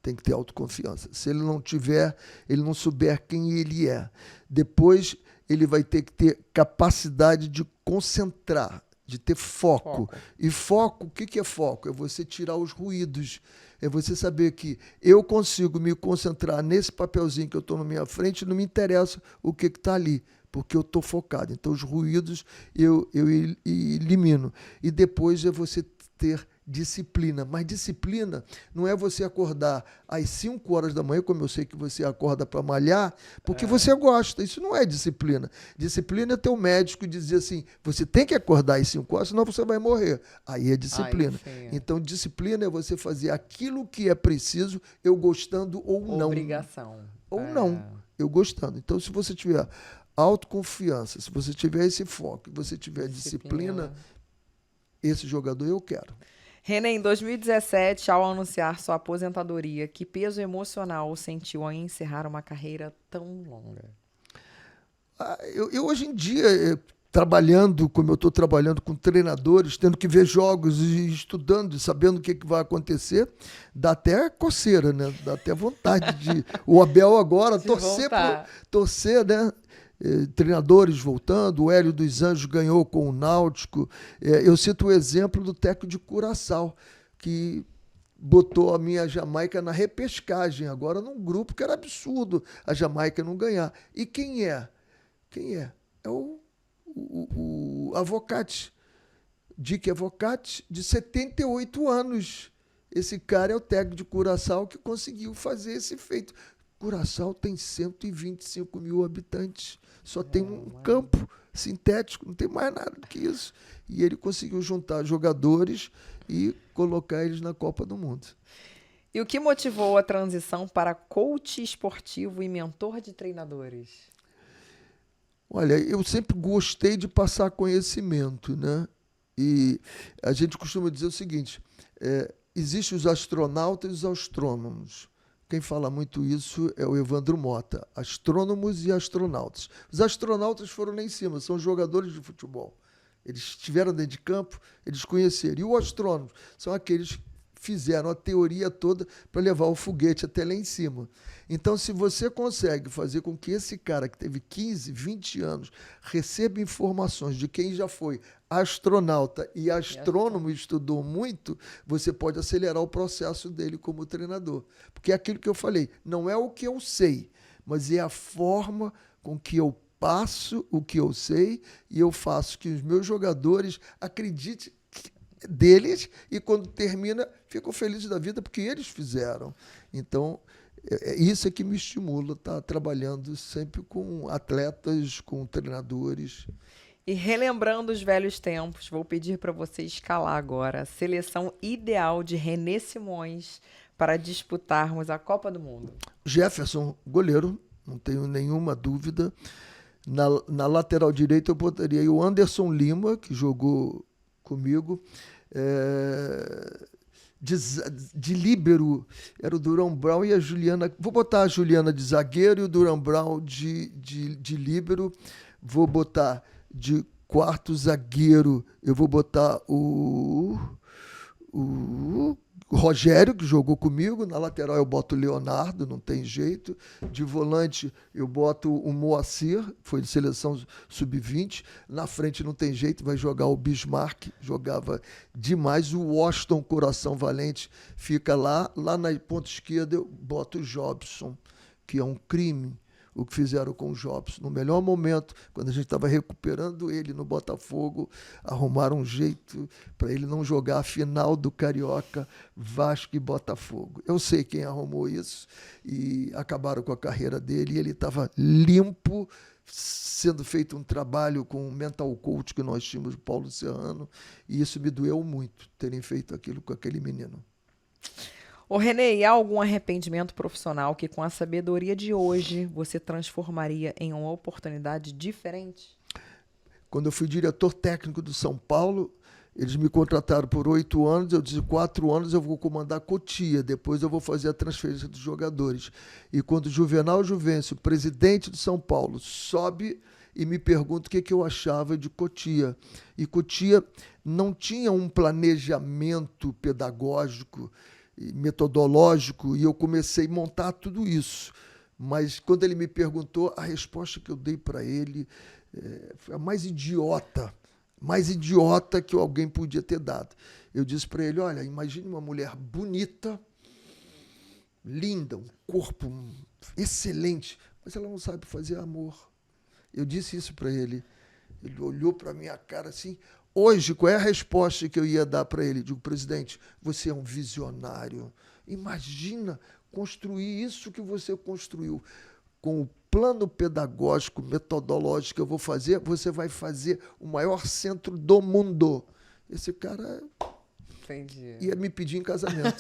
Tem que ter autoconfiança. Se ele não tiver, ele não souber quem ele é. Depois, ele vai ter que ter capacidade de concentrar, de ter foco. E foco, o que é foco? É você tirar os ruídos. É você saber que eu consigo me concentrar nesse papelzinho que eu estou na minha frente, não me interessa o que está ali, porque eu estou focado. Então, os ruídos eu elimino. E depois é você ter disciplina. Mas disciplina não é você acordar às 5 horas da manhã, como eu sei que você acorda para malhar, porque você gosta. Isso não é disciplina. Disciplina é ter um médico dizer assim, você tem que acordar às 5 horas, senão você vai morrer. Aí é disciplina. Então, disciplina é você fazer aquilo que é preciso, eu gostando ou não. Obrigação. Ou não, eu gostando. Então, se você tiver autoconfiança, se você tiver esse foco, se você tiver disciplina, esse jogador eu quero. Renê, em 2017, ao anunciar sua aposentadoria, que peso emocional sentiu ao encerrar uma carreira tão longa? Eu hoje em dia, trabalhando como eu estou trabalhando com treinadores, tendo que ver jogos e estudando, sabendo o que vai acontecer, dá até coceira, né? Dá até vontade de... O Abel agora, torcer, né? Treinadores voltando, o Hélio dos Anjos ganhou com o Náutico. Eu cito o exemplo do técnico de Curaçao, que botou a minha Jamaica na repescagem, agora num grupo que era absurdo a Jamaica não ganhar. E quem é? É o Avocati, Dick Avocati, de 78 anos. Esse cara é o técnico de Curaçao que conseguiu fazer esse feito. Curaçao tem 125 mil habitantes, só tem um campo sintético, não tem mais nada do que isso. E ele conseguiu juntar jogadores e colocar eles na Copa do Mundo. E o que motivou a transição para coach esportivo e mentor de treinadores? Olha, eu sempre gostei de passar conhecimento, né? E a gente costuma dizer o seguinte, Existem os astronautas e os astrônomos. Quem fala muito isso é o Evandro Mota. Astrônomos e astronautas. Os astronautas foram lá em cima, são jogadores de futebol. Eles estiveram dentro de campo, eles conheceram. E os astrônomos são aqueles que fizeram a teoria toda para levar o foguete até lá em cima. Então, se você consegue fazer com que esse cara que teve 15, 20 anos receba informações de quem já foi astronauta e astrônomo e estudou muito, você pode acelerar o processo dele como treinador. Porque é aquilo que eu falei, não é o que eu sei, mas é a forma com que eu passo o que eu sei e eu faço que os meus jogadores acreditem deles e quando termina ficam felizes da vida porque eles fizeram. Então, isso é que me estimula, estar trabalhando sempre com atletas, com treinadores. E relembrando os velhos tempos, vou pedir para você escalar agora a seleção ideal de René Simões para disputarmos a Copa do Mundo. Jefferson, goleiro, não tenho nenhuma dúvida. Na lateral direita eu botaria o Anderson Lima, que jogou comigo. De líbero era o Durão Brown e a Juliana. Vou botar a Juliana de zagueiro e o Durão Brown de líbero. Vou botar de quarto zagueiro, eu vou botar o Rogério, que jogou comigo. Na lateral eu boto o Leonardo, não tem jeito. De volante eu boto o Moacir, foi de seleção sub-20. Na frente não tem jeito, vai jogar o Bismarck, jogava demais. O Washington Coração Valente fica lá. Lá na ponta esquerda eu boto o Jobson, que é um crime o que fizeram com o Jobson. No melhor momento, quando a gente estava recuperando ele no Botafogo, arrumaram um jeito para ele não jogar a final do Carioca, Vasco e Botafogo. Eu sei quem arrumou isso e acabaram com a carreira dele. E ele estava limpo, sendo feito um trabalho com o mental coach que nós tínhamos, o Paulo Serrano, e isso me doeu muito, terem feito aquilo com aquele menino. Ô René, e há algum arrependimento profissional que com a sabedoria de hoje você transformaria em uma oportunidade diferente? Quando eu fui diretor técnico do São Paulo, eles me contrataram por 8 anos, eu disse 4 anos eu vou comandar Cotia, depois eu vou fazer a transferência dos jogadores. E quando o Juvenal Juvencio, presidente do São Paulo, sobe e me pergunta o que eu achava de Cotia. E Cotia não tinha um planejamento pedagógico, metodológico, e eu comecei a montar tudo isso. Mas quando ele me perguntou, a resposta que eu dei para ele foi a mais idiota que alguém podia ter dado. Eu disse para ele, olha, imagine uma mulher bonita, linda, um corpo excelente, mas ela não sabe fazer amor. Eu disse isso para ele. Ele olhou para a minha cara assim. Hoje, qual é a resposta que eu ia dar para ele? Digo, presidente, você é um visionário. Imagina construir isso que você construiu. Com o plano pedagógico, metodológico que eu vou fazer, você vai fazer o maior centro do mundo. Esse cara ia me pedir em casamento.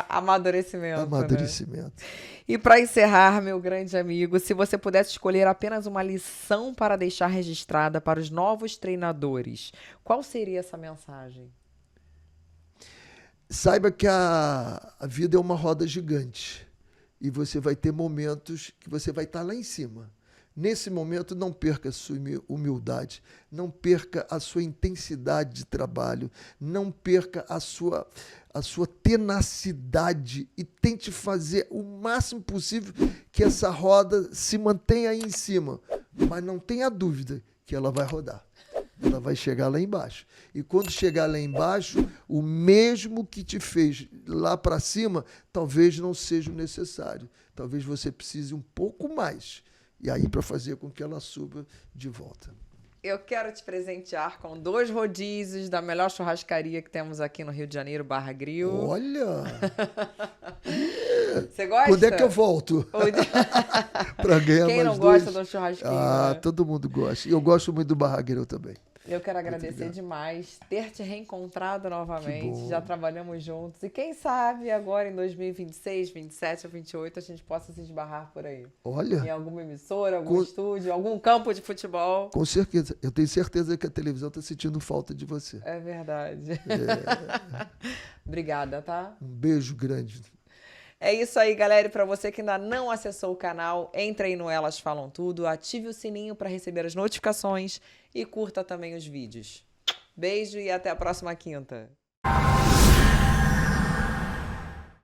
Amadurecimento. Amadurecimento. Né? E para encerrar, meu grande amigo, se você pudesse escolher apenas uma lição para deixar registrada para os novos treinadores, qual seria essa mensagem? Saiba que a vida é uma roda gigante e você vai ter momentos que você vai estar lá em cima. Nesse momento, não perca a sua humildade, não perca a sua intensidade de trabalho, não perca a sua tenacidade e tente fazer o máximo possível que essa roda se mantenha aí em cima. Mas não tenha dúvida que ela vai rodar. Ela vai chegar lá embaixo. E quando chegar lá embaixo, o mesmo que te fez lá para cima, talvez não seja o necessário. Talvez você precise um pouco mais. E aí, para fazer com que ela suba de volta. Eu quero te presentear com 2 rodízios da melhor churrascaria que temos aqui no Rio de Janeiro, Barra Grill. Olha! Você gosta? Quando é que eu volto? Para ganhar Quem mais não 2? gosta do churrasquinho? Ah, né? todo mundo gosta. E eu gosto muito do Barra Grill também. Eu quero agradecer demais ter te reencontrado novamente. Já trabalhamos juntos. E quem sabe agora em 2026, 27 ou 28 a gente possa se esbarrar por aí. Olha. Em alguma emissora, algum estúdio, algum campo de futebol. Com certeza. Eu tenho certeza que a televisão está sentindo falta de você. É verdade. Obrigada, tá? Um beijo grande. É isso aí, galera. E para você que ainda não acessou o canal, entre aí no Elas Falam Tudo, ative o sininho para receber as notificações e curta também os vídeos. Beijo e até a próxima quinta.